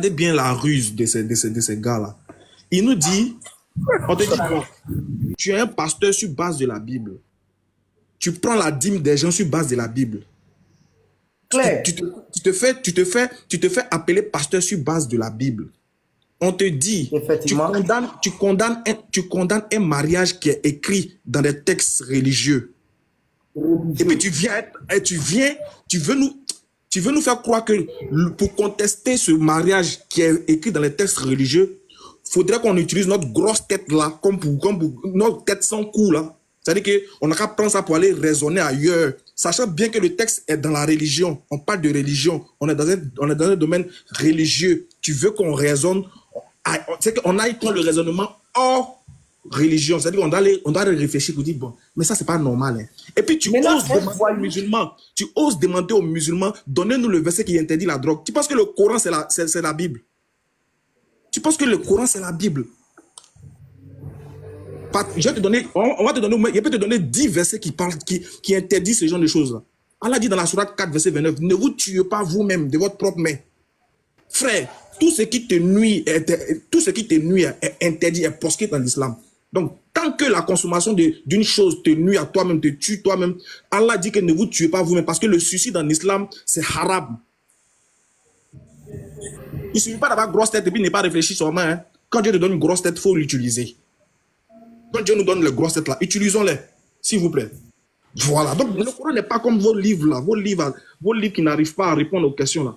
bien la ruse de ces gars-là. Il nous dit, on te dit, bon, tu es un pasteur sur base de la Bible. Tu prends la dîme des gens sur base de la Bible. Tu te fais appeler pasteur sur base de la Bible. On te dit, tu condamnes un mariage qui est écrit dans des textes religieux. Et puis tu veux nous faire croire que pour contester ce mariage qui est écrit dans les textes religieux, il faudrait qu'on utilise notre grosse tête là, comme notre tête sans cou là. C'est-à-dire qu'on n'a qu'à prendre ça pour aller raisonner ailleurs, sachant bien que le texte est dans la religion. On parle de religion, on est dans un domaine religieux. Tu veux qu'on raisonne, c'est qu'on aille prendre le raisonnement hors religion. C'est-à-dire qu'on doit réfléchir pour dire, bon, mais ça c'est pas normal. Hein. Et puis tu oses demander aux musulmans, donnez-nous le verset qui interdit la drogue. Tu penses que le Coran c'est la Bible? Tu penses que le Coran c'est la Bible? Je peux te donner 10 versets qui interdisent ce genre de choses-là. Allah dit dans la sourate 4, verset 29, ne vous tuez pas vous-même de votre propre main. Frère, tout ce qui te nuit est interdit, est proscrit dans l'islam. Donc, tant que la consommation d'une chose te nuit à toi-même, te tue toi-même, Allah dit que ne vous tuez pas vous-même, parce que le suicide en islam, c'est haram. Il ne suffit pas d'avoir grosse tête et puis ne pas réfléchir sur moi. Hein. Quand Dieu te donne une grosse tête, il faut l'utiliser. Quand Dieu nous donne les grosses têtes là, utilisons-les, s'il vous plaît. Voilà. Donc, le Coran n'est pas comme vos livres là, vos livres qui n'arrivent pas à répondre aux questions là.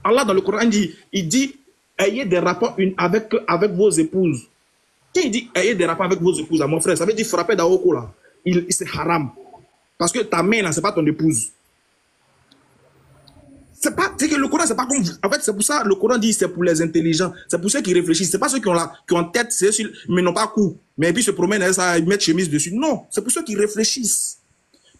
Allah, dans le Coran, il dit, ayez des rapports avec vos épouses. Quand il dit, ayez des rapports avec vos épouses, à mon frère, ça veut dire frapper d'Aoko là. C'est haram. Parce que ta main là, c'est pas ton épouse. C'est que le Coran, c'est pas comme... En fait, c'est pour ça, le Coran dit, c'est pour les intelligents. C'est pour ceux qui réfléchissent. C'est pas ceux qui ont tête, mais n'ont pas cou. Mais puis se promènent avec ça, ils mettent chemise dessus. Non, c'est pour ceux qui réfléchissent.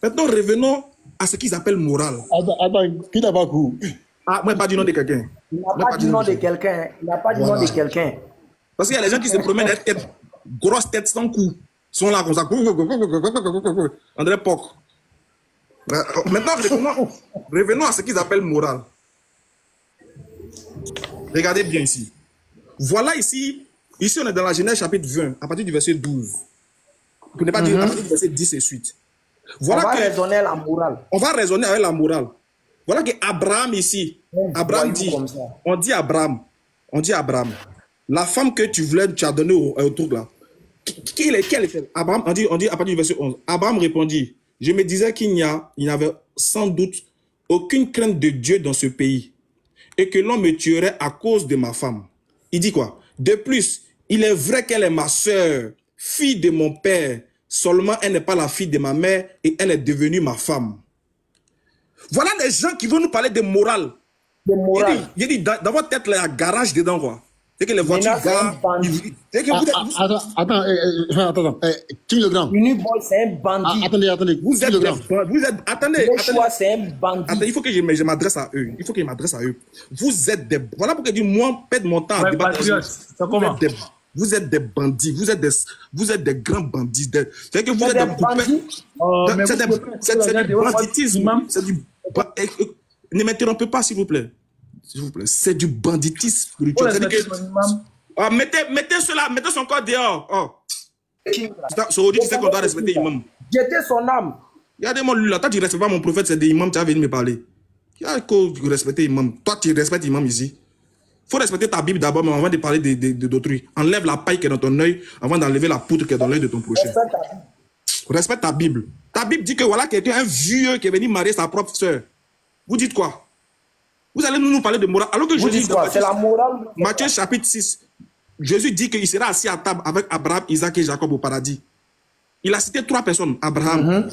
Maintenant, revenons à ce qu'ils appellent moral. Attends, qui n'a pas cou? Ah, moi, pas du nom de quelqu'un. Il n'a pas du nom de quelqu'un. Il n'a pas du nom de quelqu'un. Parce qu'il y a les gens qui se promènent avec tête, grosse tête sans cou. Ils sont là comme ça. André Poc. Maintenant, revenons à ce qu'ils appellent moral. Regardez bien ici. Voilà ici, on est dans la Genèse chapitre 20, à partir du verset 12. Pour ne pas dire à partir du verset 10 et suite. Voilà on va raisonner la morale. On va raisonner avec la morale. Voilà que Abraham ici, Abraham dit, on dit Abraham, la femme que tu as donnée au truc là, quelle est Abraham, on dit à partir du verset 11, Abraham répondit, je me disais qu'il n'y avait sans doute aucune crainte de Dieu dans ce pays et que l'on me tuerait à cause de ma femme. Il dit quoi? De plus, il est vrai qu'elle est ma sœur, fille de mon père, seulement elle n'est pas la fille de ma mère et elle est devenue ma femme. Voilà les gens qui vont nous parler de morale. De morale. Il dit dans votre tête, là, il y a garage dedans, quoi. C'est que les voitures garent. Attends. King le Grand. Uniboy, c'est un bandit. Attendez. Attendez. C'est un bandit. Attendez, il faut que je m'adresse à eux. Voilà pourquoi je dis, moi, perdre mon temps à débattre. Vous êtes des bandits, vous êtes des grands bandits. C'est que vous êtes des bandits. C'est du banditisme. Ne m'interrompez pas, s'il vous plaît. S'il vous plaît. C'est du banditisme spirituel. Mettez cela, mettez son corps dehors. Tu sais qu'on doit respecter l'imam. Jetez son âme. Regardez-moi lui là, toi tu respectes pas mon prophète, c'est des imams, tu vas venir me parler. Il y a que respecter l'imam. Toi tu respectes l'imam ici. Il faut respecter ta Bible d'abord, mais avant de parler d'autrui. Enlève la paille qui est dans ton œil avant d'enlever la poutre qui est dans l'œil de ton prochain. Respecte ta Bible. Ta Bible dit que voilà quelqu'un, un vieux qui est venu marier sa propre soeur. Vous dites quoi? Vous allez nous parler de morale. Alors que Jésus, c'est la morale. Matthieu chapitre 6, Jésus dit qu'il sera assis à table avec Abraham, Isaac et Jacob au paradis. Il a cité 3 personnes, Abraham,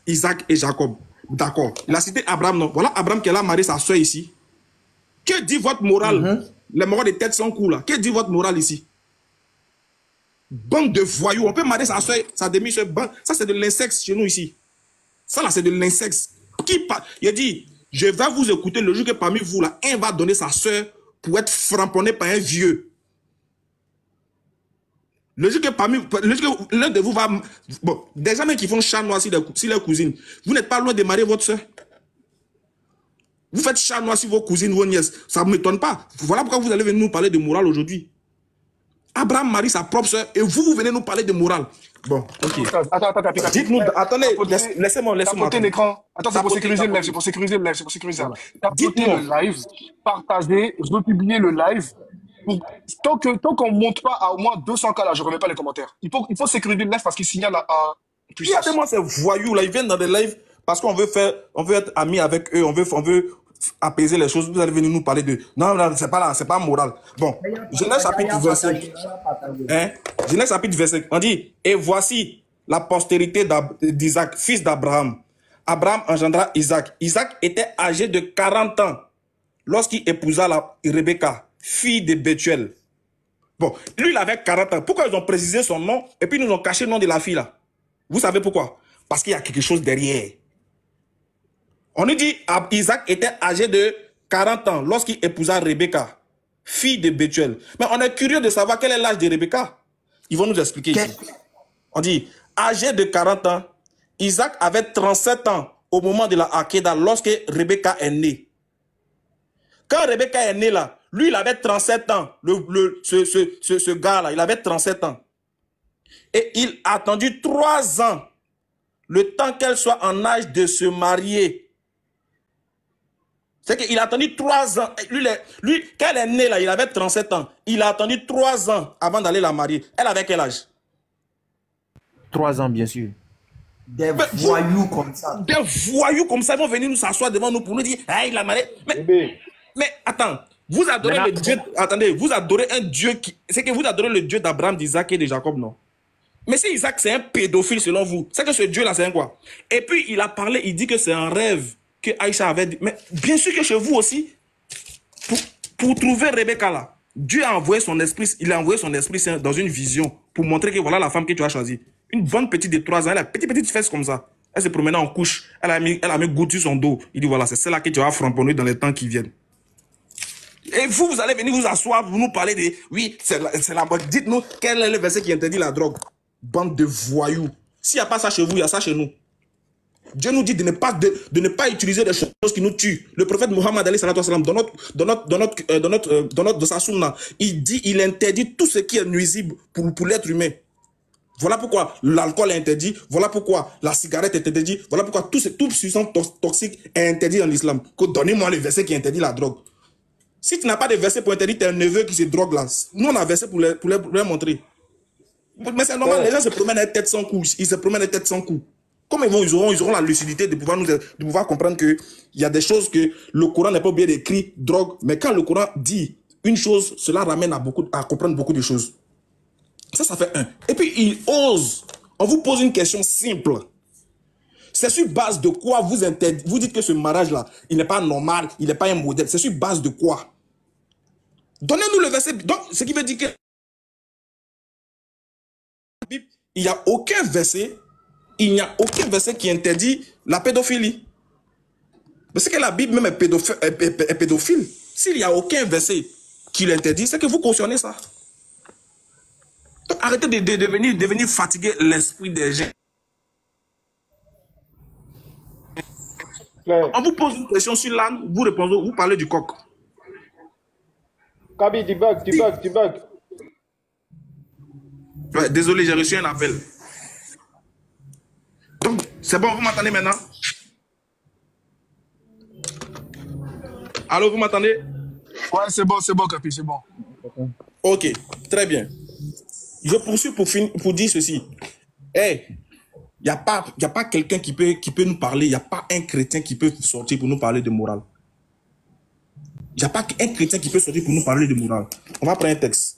Isaac et Jacob. D'accord. Il a cité Abraham, non. Voilà Abraham qui a marié sa soeur ici. Que dit votre morale? Les morales des têtes sans cou là. Que dit votre morale ici? Bande de voyous. On peut marier sa soeur, sa demi-soeur. Ça c'est de l'insexe chez nous ici. Ça là c'est de l'insexe. Il a dit, je vais vous écouter le jour que parmi vous là, un va donner sa soeur pour être framponné par un vieux. Le jour que l'un de vous va... Bon, des gens qui font chat noir si leur cousine, vous n'êtes pas loin de marier votre soeur. Vous faites chat noir si vos cousines, vos nièces. Ça ne m'étonne pas. Voilà pourquoi vous allez venir nous parler de morale aujourd'hui. Abraham marie sa propre soeur et vous venez nous parler de morale. Bon, ok. Attends. Dites-nous, attendez, laissez-moi. Tapoter l'écran. Attends, c'est pour sécuriser le live, c'est pour sécuriser le live. Tapoter le live, partager, republier le live. Tant qu'on ne monte pas à au moins 200 cas là, je ne remets pas les commentaires. Il faut sécuriser le live parce qu'il signale à puissance. Regardez-moi ces voyous là, ils viennent dans des lives parce qu'on veut être amis avec eux, on veut apaiser les choses. Vous allez venir nous parler de... Non, c'est pas moral. Bon, Genèse chapitre 25. Genèse chapitre 25. On dit, et voici la postérité d'Isaac, fils d'Abraham. Abraham engendra Isaac. Isaac était âgé de 40 ans lorsqu'il épousa Rebecca, fille de Bethuel. Bon, lui, il avait 40 ans. Pourquoi ils ont précisé son nom et puis ils nous ont caché le nom de la fille là? Vous savez pourquoi? Parce qu'il y a quelque chose derrière. On nous dit Isaac était âgé de 40 ans lorsqu'il épousa Rebecca, fille de Bethuel. Mais on est curieux de savoir quel est l'âge de Rebecca. Ils vont nous expliquer ici. On dit, âgé de 40 ans, Isaac avait 37 ans au moment de la Akéda lorsque Rebecca est née. Quand Rebecca est née là, lui il avait 37 ans, ce gars-là, il avait 37 ans. Et il a attendu 3 ans, le temps qu'elle soit en âge de se marier. C'est qu'il a attendu 3 ans. Lui, quand elle est née là, il avait 37 ans. Il a attendu 3 ans avant d'aller la marier. Elle avait quel âge? 3 ans, bien sûr. Des voyous comme ça. Des voyous comme ça, ils vont venir nous s'asseoir devant nous pour nous dire, ah, il a marié. Mais attends, vous adorez le Dieu. Attendez, vous adorez un Dieu qui. C'est que vous adorez le Dieu d'Abraham, d'Isaac et de Jacob, non? Mais si Isaac c'est un pédophile selon vous, c'est que ce Dieu-là c'est un quoi? Et puis il a parlé, il dit que c'est un rêve que Aïcha avait dit. Mais bien sûr que chez vous aussi, pour trouver Rebecca là, Dieu a envoyé son esprit, il a envoyé son esprit dans une vision pour montrer que voilà la femme que tu as choisie. Une bonne petite de 3 ans, elle a petite fesse comme ça. Elle se promenait en couche, elle a mis goutte sur son dos. Il dit voilà, c'est celle-là que tu vas framponner dans les temps qui viennent. Et vous allez venir vous asseoir, vous nous parler de... Oui, c'est la... Dites-nous, quel est le verset qui interdit la drogue? Bande de voyous. S'il n'y a pas ça chez vous, il y a ça chez nous. Dieu nous dit de ne pas utiliser des choses qui nous tuent. Le prophète Mohammed dans sa sunna, il interdit tout ce qui est nuisible pour l'être humain. Voilà pourquoi l'alcool est interdit, voilà pourquoi la cigarette est interdite, voilà pourquoi toute substance toxique est interdit dans l'islam. Donnez-moi le verset qui interdit la drogue. Si tu n'as pas de verset pour interdire tes neveux qui se droguent là, nous on a un verset pour leur montrer. Mais c'est normal, les gens se promènent à tête sans cou. Ils se promènent à tête sans cou. Comme ils auront la lucidité de pouvoir comprendre qu'il y a des choses que le Coran n'est pas bien écrit, drogue. Mais quand le Coran dit une chose, cela ramène à comprendre beaucoup de choses. Ça fait un. Et puis, il ose. On vous pose une question simple. C'est sur base de quoi vous dites que ce mariage-là, il n'est pas normal, il n'est pas un modèle. C'est sur base de quoi? Donnez-nous le verset. Donc, ce qui veut dire que il n'y a aucun verset qui interdit la pédophilie. Mais c'est que la Bible même est pédophile. S'il n'y a aucun verset qui l'interdit, c'est que vous cautionnez ça. Donc, arrêtez de venir fatiguer l'esprit des gens. On vous pose une question sur l'âne, vous répondez, vous parlez du coq. Kaby, tu bugs. Ouais, désolé, j'ai reçu un appel. Donc, c'est bon, vous m'entendez maintenant? Allô, vous m'entendez? Ouais, c'est bon, Capi, c'est bon. Ok, très bien. Je poursuis pour dire ceci. Hey, il n'y a pas quelqu'un qui peut nous parler, il n'y a pas un chrétien qui peut sortir pour nous parler de morale. Il n'y a pas un chrétien qui peut sortir pour nous parler de morale. On va prendre un texte.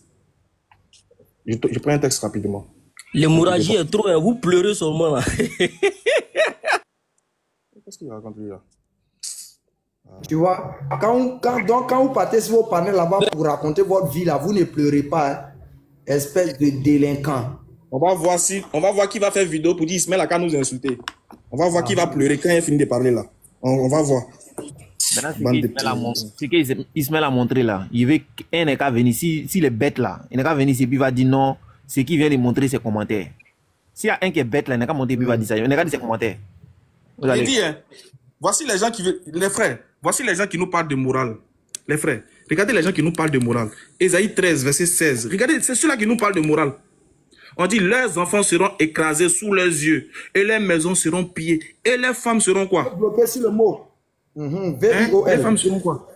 Je prends un texte rapidement. L'hémorragie est trop, vous pleurez seulement là. Qu'est-ce qu'il raconte lui là? Tu vois, quand vous partez sur vos panels là-bas pour raconter votre vie là, vous ne pleurez pas, hein, espèce de délinquant. On va voir qui va faire vidéo pour dire Ismaël a qu'à nous insulter. On va voir qui va pleurer quand il finit de parler là. On va voir. Maintenant, ce qu'Ismaël a montré là, il veut qu'un n'est qu'à venir, s'il est bête là, il n'est qu'à venir ici puis il va dire non, ce qui vient de montrer ses commentaires. S'il y a un qui est bête là, il n'est qu'à monter puis il va dire ça, il n'est qu'à dire ses commentaires. Il dit, hein, voici les gens qui veulent, les frères, voici les gens qui nous parlent de morale. Les frères, regardez les gens qui nous parlent de morale. Ésaïe 13, verset 16. Regardez, c'est ceux-là qui nous parlent de morale. On dit, leurs enfants seront écrasés sous leurs yeux, et leurs maisons seront pillées, et leurs femmes seront quoi? Bloqué sur le mot. Les femmes seront quoi?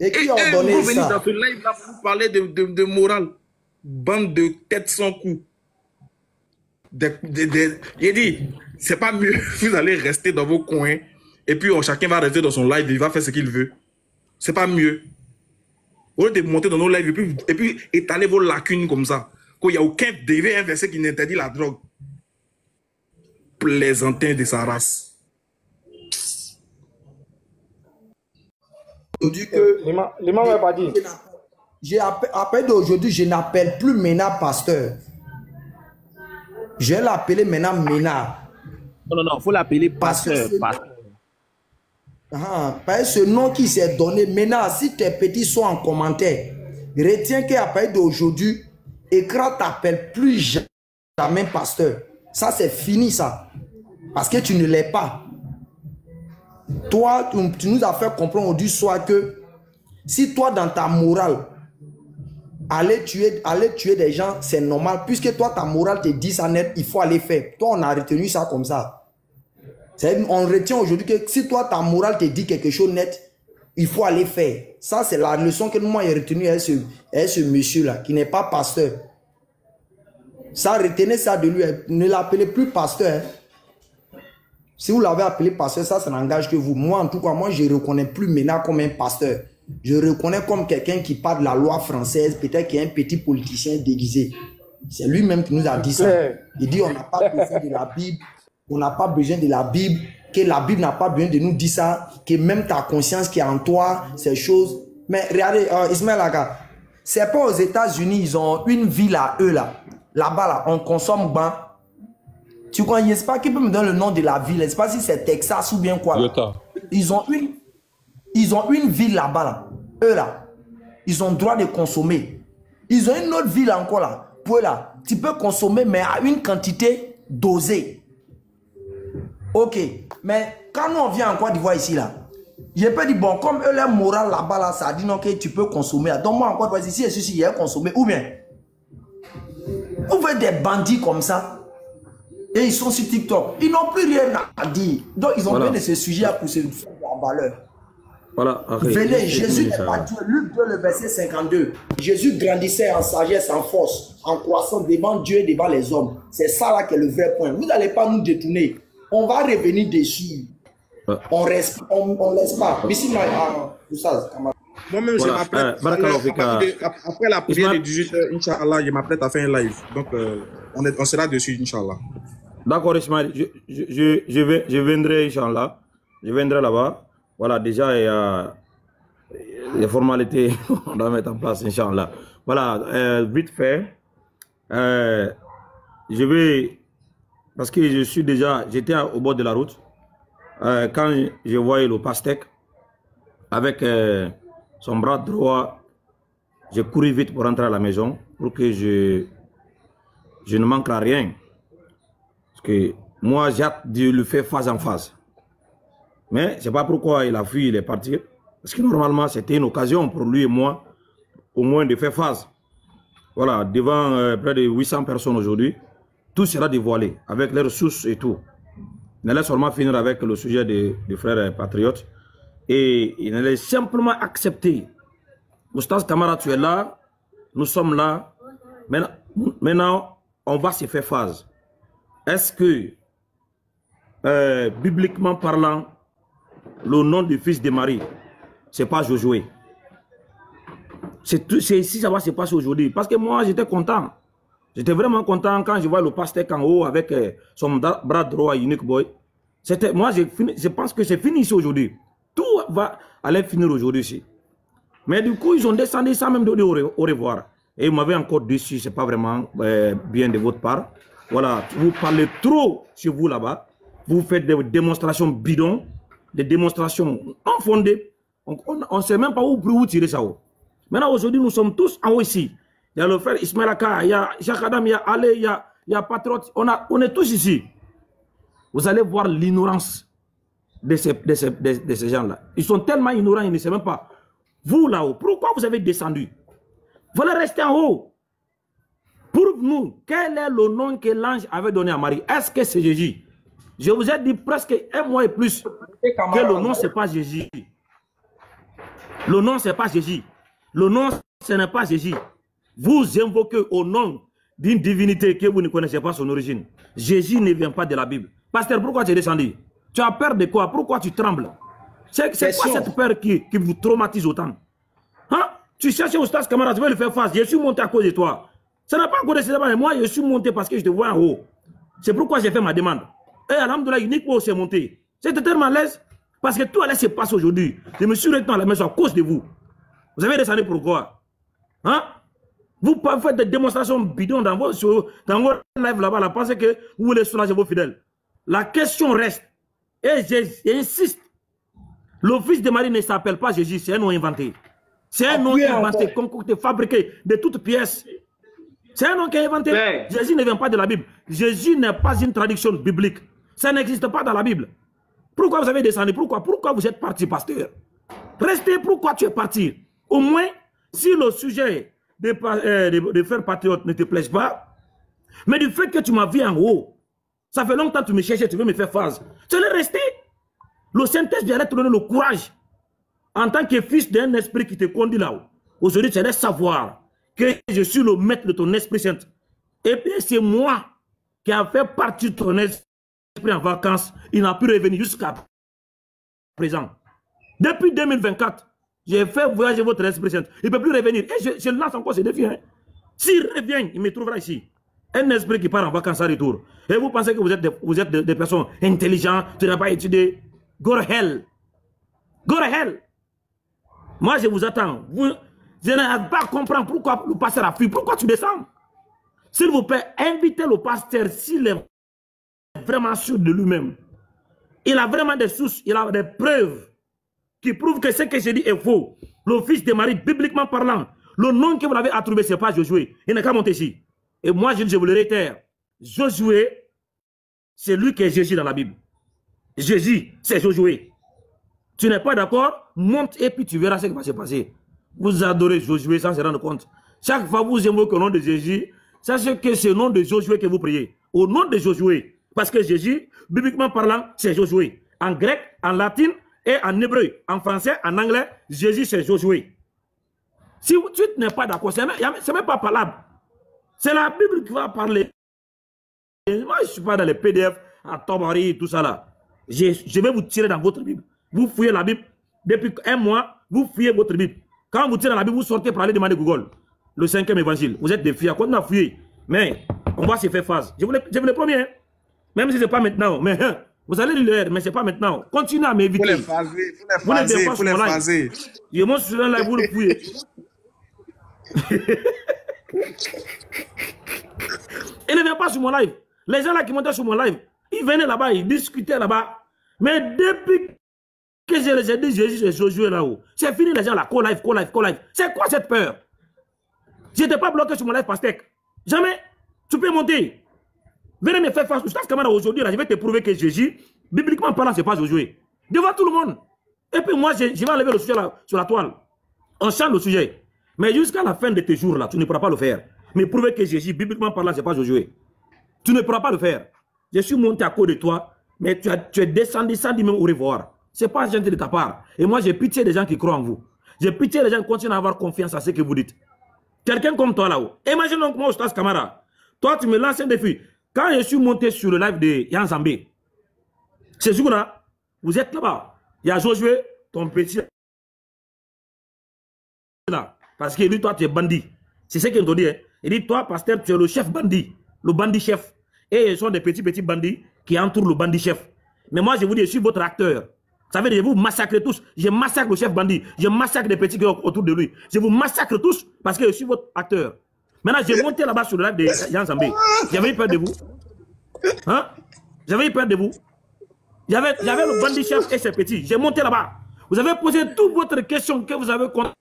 Et qui a ordonné vous venez ça? dans ce live là pour vous parler de morale. Bande de têtes sans cou. Il dit, c'est pas mieux, vous allez rester dans vos coins, et puis chacun va rester dans son live, il va faire ce qu'il veut. C'est pas mieux. Au lieu de monter dans nos lives, et puis étaler vos lacunes comme ça. Qu'il n'y a aucun un verset qui n'interdit la drogue. Plaisantin de sa race. Aujourd'hui que l'imam est pas dit. Après d'aujourd'hui, je n'appelle plus Ménard pasteur. Je vais l'appeler maintenant Ménard. Non, il faut l'appeler pasteur. Parce que ce nom qui s'est donné, Ménard, si tes petits sont en commentaire, retiens qu'à partir d'aujourd'hui, Écran t'appelle plus jamais pasteur. Ça, c'est fini, ça. Parce que tu ne l'es pas. Toi, tu nous as fait comprendre aujourd'hui soir que si toi, dans ta morale, aller tuer des gens, c'est normal. Puisque toi, ta morale te dit ça net, il faut aller faire. Toi, on a retenu ça comme ça. On retient aujourd'hui que si toi, ta morale te dit quelque chose net, il faut aller faire. Ça, c'est la leçon que moi j'ai retenue à ce monsieur-là, qui n'est pas pasteur. Ça, retenez ça de lui. Ne l'appelez plus pasteur. Si vous l'avez appelé pasteur, ça n'engage que vous. Moi, en tout cas, moi, je ne reconnais plus Ménard comme un pasteur. Je reconnais comme quelqu'un qui parle de la loi française, peut-être qu'il y a un petit politicien déguisé. C'est lui-même qui nous a dit ça. Il dit, on n'a pas besoin de la Bible, on n'a pas besoin de la Bible, que la Bible n'a pas besoin de nous dire ça, que même ta conscience qui est en toi, ces choses. Mais regardez, Ismaël Aga, c'est pas aux États-Unis, ils ont une ville à eux là. Là-bas, là, on consomme ban. Tu crois, n'est-ce pas, qui peut me donner le nom de la ville? N'est-ce pas si c'est Texas ou bien quoi? Là? Ils ont une ville là-bas, là. Eux là, ils ont le droit de consommer. Ils ont une autre ville encore là. Pour là, tu peux consommer, mais à une quantité dosée. Ok, mais quand nous on vient en Côte d'Ivoire ici là, je peux dire, bon, comme eux, leur morale là-bas, là, ça dit non, que tu peux consommer. Donc moi en Côte d'Ivoire ici, il y a consommer. Ou bien, vous voyez des bandits comme ça, et ils sont sur TikTok. Ils n'ont plus rien à dire. Donc ils ont besoin de ce sujet pour se faire la valeur. Voilà, venez, Jésus n'est pas Dieu. Luc 2, le verset 52. Jésus grandissait en sagesse, en force, en croissant devant Dieu et devant les hommes. C'est ça là qui est le vrai point. Vous n'allez pas nous détourner. On va revenir dessus. On laisse pas. Moi-même, je m'apprête. Après la prière de 18h, Inch'Allah, je m'apprête à faire un live. Donc, on sera dessus, Inch'Allah. D'accord, Ismaël. Je viendrai, Inch'Allah. Je viendrai là-bas. Voilà, déjà, il y a les formalités qu'on doit mettre en place, Inch'Allah. Voilà, vite fait. Je vais, parce que j'étais au bord de la route. Quand je voyais le pastèque avec son bras droit, j'ai couru vite pour rentrer à la maison pour que je je ne manquerai rien. Parce que moi, j'ai hâte de le faire phase en phase. Mais je ne sais pas pourquoi il a fui, il est parti. Parce que normalement, c'était une occasion pour lui et moi, au moins de faire phase. Voilà, devant près de 800 personnes aujourd'hui, tout sera dévoilé, avec les ressources et tout. Il allait seulement finir avec le sujet des frères patriotes. Et il allait simplement accepter. Oustaz Camara, tu es là, nous sommes là. Maintenant, on va se faire phase. Est-ce que, bibliquement parlant, le nom du fils de Marie, ce n'est pas Josué? C'est ici, ça va se passer aujourd'hui. Parce que moi, j'étais content. J'étais vraiment content quand je vois le pasteur en haut avec son bras droit, Unique Boy. Moi, je pense que c'est fini ici aujourd'hui. Tout va aller finir aujourd'hui ici. Mais du coup, ils ont descendu sans même donner au revoir. Et vous m'avez encore déçu, ce n'est pas vraiment bien de votre part. Voilà, vous parlez trop chez vous là-bas. Vous faites des démonstrations bidons, des démonstrations infondées. On ne sait même pas où tirer ça. Maintenant, aujourd'hui, nous sommes tous en haut ici. Il y a le frère Ismaël Aka, il y a Jacques Adam, il y a Ale, il y a Patriote. On est tous ici. Vous allez voir l'ignorance de ces gens-là. Ils sont tellement ignorants, ils ne savent même pas. Vous là-haut, pourquoi vous avez descendu? Vous allez rester en haut. Pour nous, quel est le nom que l'ange avait donné à Marie? Est-ce que c'est Jésus? Je vous ai dit presque un mois et plus que le nom, ce n'est pas Jésus. Le nom, ce n'est pas Jésus. Le nom, ce n'est pas Jésus. Vous invoquez au nom d'une divinité que vous ne connaissez pas son origine. Jésus ne vient pas de la Bible. Pasteur, pourquoi tu es descendu? Tu as peur de quoi? Pourquoi tu trembles? C'est quoi cette peur qui vous traumatise autant? Hein? Tu cherches Oustaz Camara, tu veux le faire face. Je suis monté à cause de toi. Ça n'a pas à cause de ça. Moi, je suis monté parce que je te vois en haut. C'est pourquoi j'ai fait ma demande. Et alhamdoulilah, uniquement c'est monté. J'étais tellement à l'aise parce que tout allait se passer aujourd'hui. Je me suis retenu à la maison à cause de vous. Vous avez descendu pourquoi? Hein? Vous faites des démonstrations bidons dans vos lives là-bas, là, pensez que vous voulez soulager vos fidèles. La question reste, et j'insiste, le fils de Marie ne s'appelle pas Jésus, c'est un nom inventé. C'est un nom inventé, concocté, fabriqué de toutes pièces. C'est un nom qui est inventé. Ouais. Jésus ne vient pas de la Bible. Jésus n'est pas une traduction biblique. Ça n'existe pas dans la Bible. Pourquoi vous avez descendu? Pourquoi vous êtes parti, pasteur? Restez, pourquoi tu es parti? Au moins, si le sujet de faire patriote ne te plaise pas, mais du fait que tu m'as vu en haut, ça fait longtemps que tu me cherchais, tu veux me faire phase. Tu allais rester. Le Saint-Esprit allait te donner le courage, en tant que fils d'un esprit qui te conduit là-haut. Aujourd'hui, tu allais savoir que je suis le maître de ton Esprit Saint. Et puis, c'est moi qui a fait partie de ton esprit en vacances. Il n'a pu revenir jusqu'à présent. Depuis 2024, j'ai fait voyager votre Esprit Saint. Il ne peut plus revenir. Et je lance encore ce défi. Hein. S'il revient, il me trouvera ici. Un esprit qui part en vacances à retour. Et vous pensez que vous êtes des personnes intelligentes, tu n'as pas étudié. Go to hell. Go to hell. Moi, je vous attends. Je n'arrive pas à comprendre pourquoi le pasteur a fui. Pourquoi tu descends? S'il vous plaît, invitez le pasteur s'il est vraiment sûr de lui-même. Il a vraiment des sources, il a des preuves qui prouvent que ce que j'ai dit est faux. Le fils de Marie, bibliquement parlant, le nom que vous l'avez attribué, ce n'est pas Josué. Il n'a qu'à monter ici. Et moi, je vous le réitère. Josué, c'est lui qui est Jésus dans la Bible. Jésus, c'est Josué. Tu n'es pas d'accord? Monte et puis tu verras ce qui va se passer. Vous adorez Josué sans se rendre compte. Chaque fois que vous invoquez le nom de Jésus, sachez que c'est le nom de Josué que vous priez. Au nom de Josué. Parce que Jésus, bibliquement parlant, c'est Josué. En grec, en latin et en hébreu. En français, en anglais, Jésus, c'est Josué. Si tu n'es pas d'accord, ce n'est même pas parlable. C'est la Bible qui va parler. Moi, je ne suis pas dans les PDF, à Tobari, tout ça là. Je vais vous tirer dans votre Bible. Vous fouillez la Bible. Depuis un mois, vous fouillez votre Bible. Quand vous tirez dans la Bible, vous sortez pour aller demander Google. Le 5e évangile. Vous êtes des filles. Quand on a fouillé. Mais on va se faire face. Je vous le promets. Hein. Même si ce n'est pas maintenant. Mais vous allez le lire, mais ce n'est pas maintenant. Continuez à m'éviter. Vous les phaser. Je monte sur un live, vous le fouillez. Il ne vient pas sur mon live. Les gens là qui montaient sur mon live, ils venaient là-bas, ils discutaient là-bas. Mais depuis que je les ai dit, Jésus, c'est Josué là-haut. C'est fini les gens là, co-live. C'est quoi cette peur? Je n'étais pas bloqué sur mon live, Pastek. Jamais. Tu peux monter. Venez me faire face. Oustaz Kamara, aujourd'hui, je vais te prouver que Jésus, bibliquement parlant, ce n'est pas Josué. Devant tout le monde. Et puis moi, je vais enlever le sujet là, sur la toile. On change le sujet. Mais jusqu'à la fin de tes jours là, tu ne pourras pas le faire. Mais prouver que Jésus, bibliquement parlant, ce n'est pas Josué. Tu ne pourras pas le faire. Je suis monté à cause de toi, mais tu es descendu sans dire même au revoir. Ce n'est pas gentil de ta part. Et moi, j'ai pitié des gens qui croient en vous. J'ai pitié des gens qui continuent à avoir confiance à ce que vous dites. Quelqu'un comme toi là-haut. Imagine donc moi, Oustaz Kamara. Toi, tu me lances un défi. Quand je suis monté sur le live de Yann Zambé, ce jour-là, vous êtes là-bas. Il y a Josué, ton petit là. Parce que lui, toi, tu es bandit. C'est ce qu'il te dit. Hein. Il dit, toi, pasteur, tu es le chef bandit. Le bandit chef. Et ils sont des petits bandits qui entourent le bandit chef. Mais moi, je vous dis, je suis votre acteur. Ça veut dire, je vous massacre tous. Je massacre le chef bandit. Je massacre les petits qui sont autour de lui. Je vous massacre tous parce que je suis votre acteur. Maintenant, j'ai monté là-bas sur le live de Yann Zambé. J'avais eu peur de vous. Hein? J'avais eu peur de vous. J'avais le bandit chef et ses petits. J'ai monté là-bas. Vous avez posé toutes votre questions que vous avez contre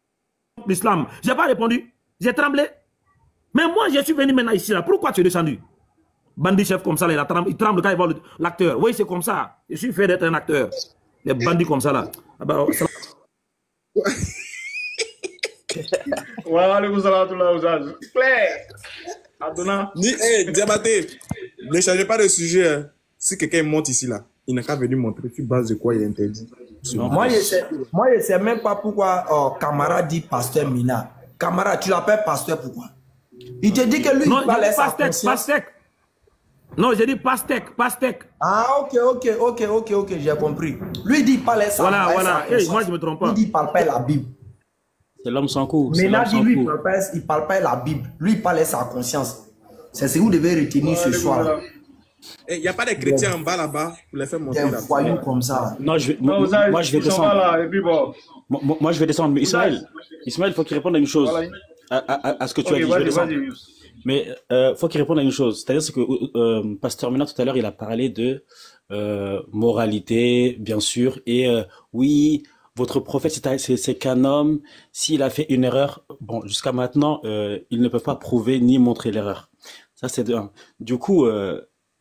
l'islam. Je n'ai pas répondu. J'ai tremblé. Mais moi, je suis venu maintenant ici. Là. Pourquoi tu es descendu? Bandit chef comme ça, là, il tremble quand il voit l'acteur. Oui, c'est comme ça. Je suis fait d'être un acteur. Les bandits comme ça, là. Ah bah, ça... Diabaté, ne changez pas de sujet. Hein. Si quelqu'un monte ici, là, il n'a qu'à venir montrer sur base de quoi il est interdit. Moi, je ne sais même pas pourquoi Kamara dit pasteur Mina. Kamara, tu l'appelles pasteur pourquoi? Il te dit que lui, non, il parle sa conscience. Pastèque. Non, j'ai dit pastèque. Ah, ok, j'ai compris. Lui, il dit il parle sa conscience. Voilà. Hey, moi, je ne me trompe pas. Il dit il parle pas la Bible. C'est l'homme sans coup. Mina dit lui, il parle pas la Bible. Lui, il parle sa conscience. C'est ce que vous devez retenir ce soir. Il n'y a pas de chrétiens en bas là-bas pour les faire monter là. Voyons comme ça. Non, moi, je vais descendre. Moi, je vais descendre. Mais Ismaël, il faut qu'il réponde à une chose. À ce que tu as dit. Je vais descendre. Mais il faut qu'il réponde à une chose. C'est-à-dire que Pasteur Mina, tout à l'heure, il a parlé de moralité, bien sûr. Et oui, votre prophète, c'est qu'un homme. S'il a fait une erreur, bon, jusqu'à maintenant, ils ne peuvent pas prouver ni montrer l'erreur. Ça, c'est de un. Du coup,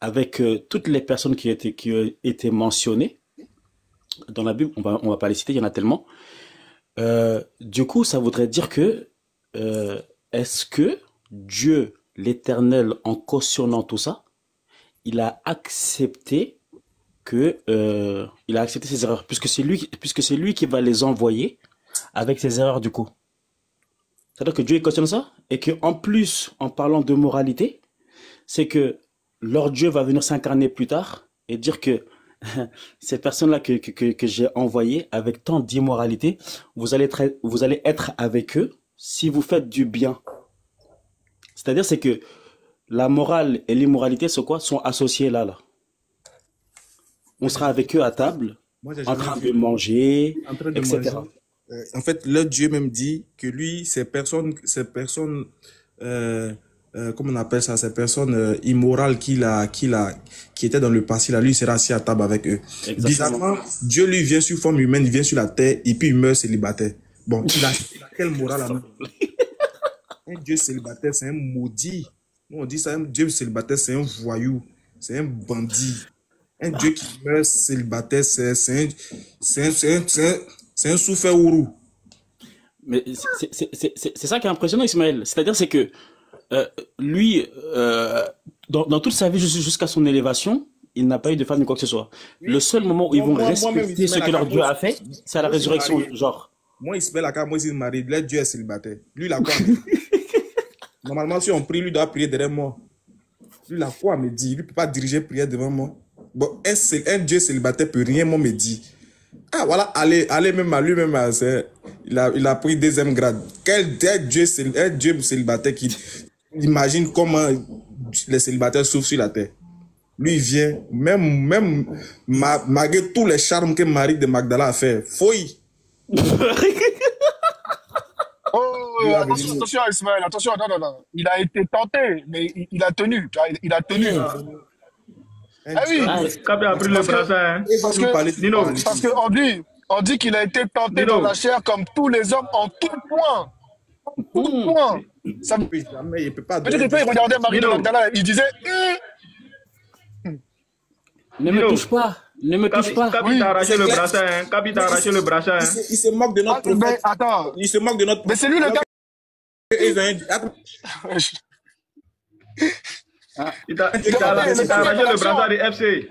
avec toutes les personnes qui ont été mentionnées dans la Bible, on va pas les citer, il y en a tellement. Du coup, ça voudrait dire que est-ce que Dieu, l'Éternel, en cautionnant tout ça, il a accepté ses erreurs, puisque c'est lui qui va les envoyer avec ses erreurs du coup. C'est-à-dire que Dieu cautionne ça, et que en plus, en parlant de moralité, c'est que leur Dieu va venir s'incarner plus tard et dire que ces personnes-là que j'ai envoyées avec tant d'immoralité, vous allez être avec eux si vous faites du bien. C'est-à-dire c'est que la morale et l'immoralité, c'est quoi? Sont associés là. On sera avec eux à table, en train de manger, etc. En fait, leur Dieu même dit que lui, ces personnes, comment on appelle ça, ces personnes immorales qui étaient dans le passé, là, lui sera assis à table avec eux. Exactement. Bizarrement, Dieu lui vient sur forme humaine, il vient sur la terre et puis il meurt célibataire. Bon, il a quelle morale là? Un Dieu célibataire, c'est un maudit. Nous, on dit ça, un Dieu célibataire, c'est un voyou, c'est un bandit. Un Dieu qui meurt célibataire, c'est un souffre-ourou. Mais c'est ça qui est impressionnant, Ismaël. C'est-à-dire, c'est que lui, dans toute sa vie jusqu'à son élévation, il n'a pas eu de femme ni quoi que ce soit. Oui. Le seul moment où ils vont respecter ce que leur Dieu a fait, c'est à la résurrection, genre. Moi, il se met la carte, moi, il se marie, là, Dieu est célibataire. Lui, il a quoi? Normalement, si on prie, lui doit prier derrière moi. Lui, il a quoi me dit? Lui ne peut pas diriger prière devant moi. Bon, un Dieu célibataire peut rien me dire. Ah, voilà, allez même à lui-même, il a pris deuxième grade. Quel Dieu célibataire qui imagine comment les célibataires souffrent sur la terre. Lui, il vient, même malgré tous les charmes que Marie de Magdala a fait, fouille. Attention, Ismaël, attention, non. Il a été tenté, mais il a tenu. Il a tenu. Ah oui, parce qu'on dit qu'il a été tenté dans la chair comme tous les hommes en tout point. Ça veut Oui, jamais, il peut pas dire que donner quand il regardait Marie de Nino, Magdala, il disait Ne me touche pas. Ne me touche pas. Kabi oui. t'a arraché C'est le clair. brassin, hein. Kabi t'a Mais arraché le brassin, hein. il se moque de notre Mais prophète. attends, Il se moque de notre mais c'est lui le alors gars. que ils ont un- Attends, Il t'a Diabaté, le gars, il est arraché en le brassard action. du FC.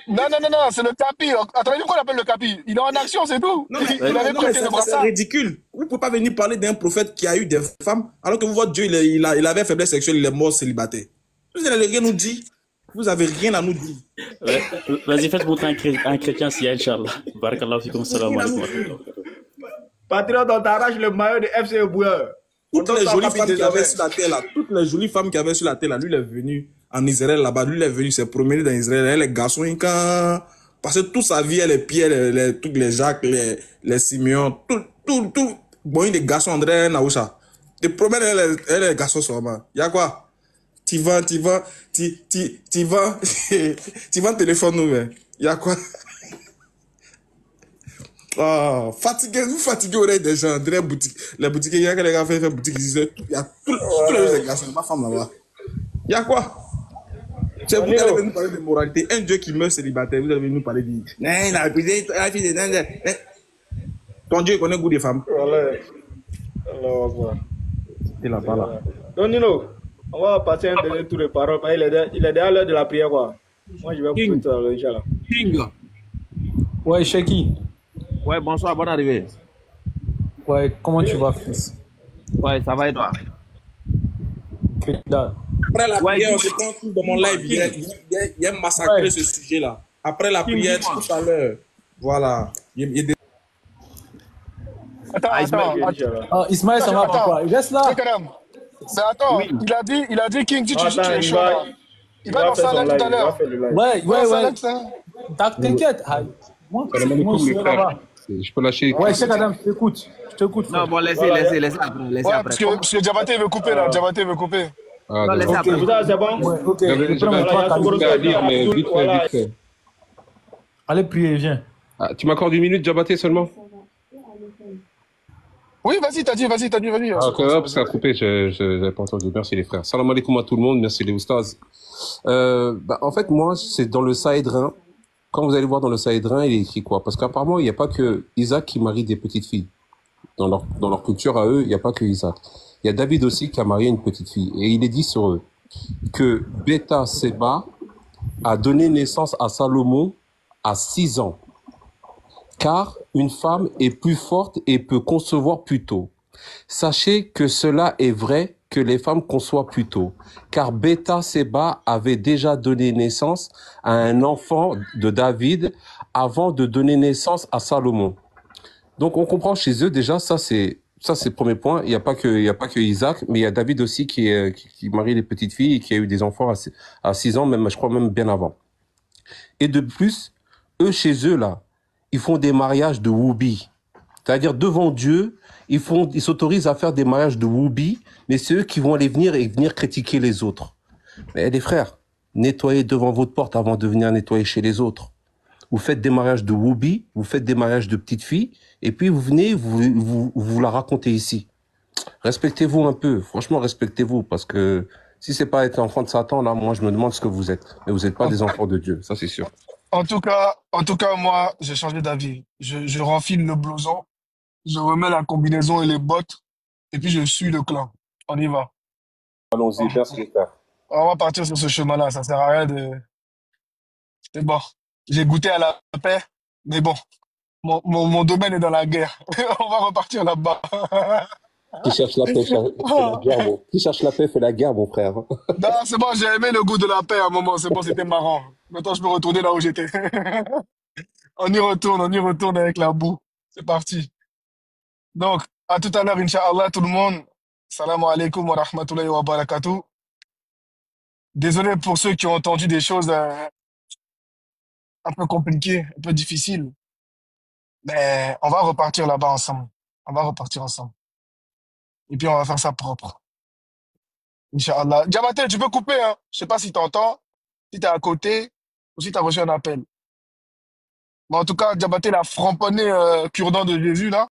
Non, c'est le capi. Attendez, pourquoi on l'appelle le capi? Il est en action, c'est tout. non, mais, Il avait non, mais prêté le c'est brassard. ridicule. Vous ne pouvez pas venir parler d'un prophète qui a eu des femmes, alors que votre Dieu, il avait faiblesse sexuelle, il est mort célibataire. Vous n'allez rien nous dire. Vous n'avez rien à nous dire. Ouais. Vas-y, faites montrer un chrétien s'il y a, Inch'Allah. Barakallahu fikum, salam alaikum. Patriote, on t'arrache le maillot de FC au bouilleur. Toutes les jolies femmes qu'il y avait sur la terre là, toutes les jolies femmes qu'il y avait sur la terre là, lui il est venu en Israël là-bas, lui il est venu s'est promené dans Israël, elle, les garçons, quand parce que toute sa vie, elle est Pierre, tous les Jacques, les Simeon, tout, bon, il est garçons André Naoucha. Tu promènes, elle est garçon seulement. Il y a quoi? Tu vas, tu vas téléphone nous, mais il y a quoi? Ah, fatigué, vous fatiguez oreilles des gens, dans les boutiques. Les boutiques, il y a que les gars fait boutique ici, il y a tous les garçons, ma femme là-bas. Il y a quoi? C'est vous qui allez nous parler de moralité. Un Dieu qui meurt célibataire, vous allez nous parler de. Non, la fille de. Ton Dieu connaît le goût des femmes. Et là, pas là. Donc, Nino, on va passer un dernier tour de parole. Il est déjà l'heure de la prière, quoi. Moi, je vais couper tout à l'heure, Inch'Allah. King. Ouais, Shaki. Ouais, bonsoir, bonne arrivée. Ouais, comment tu vas, fils? Ouais, ça va et toi? Que dalle. Après la Ouais, prière, on dis-moi. se prend tout dans mon live. Il y a massacré Ouais. ce sujet-là. Après la prière, dis-moi. tout à l'heure. Voilà. Il y a des. Attends. Ah, Ismaël, ça va Attends. pourquoi? Reste là. Karam. Mais attends, Oui. il a dit King, si tu Attends, es il chaud va- là. Il va dans faire sa son live live, tout à il va l'heure. faire le live. Ouais. T'inquiète. Ah, moi, Salam alaikum, moi, je les suis frères. là-bas. Je peux lâcher. Ouais, Cheikh Adam, je t'écoute. Non, bon, laissez Voilà. après. Laissez Ouais, après. parce que Diabaté veut couper là. Diabaté veut couper. Ah, Non, laissez d'accord. après. Vous avez, c'est bon? Ouais, ok. J'avais Je prends mes un trois truc à dire, mais canaux. vite fait. Allez, priez, viens. Ah, tu m'accordes une minute, Diabaté, seulement? Oui, vas-y. Ah, ok, parce qu'à couper, je n'avais pas entendu. Merci les frères. Salam alaikum à tout le monde. Merci les oustas. En fait, moi, c'est dans le Sahédrin. Quand vous allez voir dans le Sahédrin, il est écrit quoi? Parce qu'apparemment, il n'y a pas que Isaac qui marie des petites filles. Dans leur culture à eux, il n'y a pas que Isaac. Il y a David aussi qui a marié une petite fille. Et il est dit sur eux que Beta Seba a donné naissance à Salomon à 6 ans. Car une femme est plus forte et peut concevoir plus tôt. Sachez que cela est vrai que les femmes conçoivent plus tôt, car Beta Seba avait déjà donné naissance à un enfant de David avant de donner naissance à Salomon. Donc on comprend chez eux déjà, ça c'est le premier point. Il y a pas que Isaac, mais il y a David aussi qui marie les petites filles et qui a eu des enfants à 6 ans, même je crois même bien avant. Et de plus, eux chez eux là, ils font des mariages de woubi. C'est-à-dire devant Dieu, ils s'autorisent à faire des mariages de woubi, mais c'est eux qui vont venir critiquer les autres. Mais les frères, nettoyez devant votre porte avant de venir nettoyer chez les autres. Vous faites des mariages de woubi, vous faites des mariages de petites filles, et puis vous venez, vous la racontez ici. Respectez-vous un peu, franchement respectez-vous, parce que si c'est pas être enfant de Satan, là, moi je me demande ce que vous êtes. Mais vous n'êtes pas des enfants de Dieu, ça c'est sûr. En tout cas, moi, j'ai changé d'avis. Je renfile le blouson, je remets la combinaison et les bottes, et puis je suis le clan. On y va. Allons-y, merci les frères. On va partir sur ce chemin-là, ça sert à rien de... C'est bon. J'ai goûté à la paix, mais bon, mon domaine est dans la guerre. On va repartir là-bas. Qui cherche la paix fait la guerre, mon... Qui cherche la paix fait la guerre, mon frère. Non, c'est bon, j'ai aimé le goût de la paix à un moment, c'est bon, c'était marrant. Maintenant, je peux retourner là où j'étais. On y retourne avec la boue. C'est parti. Donc, à tout à l'heure, Inch'Allah, tout le monde. Salam alaikum wa rahmatullahi wa barakatuh. Désolé pour ceux qui ont entendu des choses un peu compliquées, un peu difficiles. Mais on va repartir là-bas ensemble. On va repartir ensemble. Et puis, on va faire ça propre. Inch'Allah. Diabaté, tu peux couper, hein. Je sais pas si tu entends, si tu es à côté, ou si tu as reçu un appel. Mais en tout cas, Diabaté, il a framponné cure-dent de Jésus, là.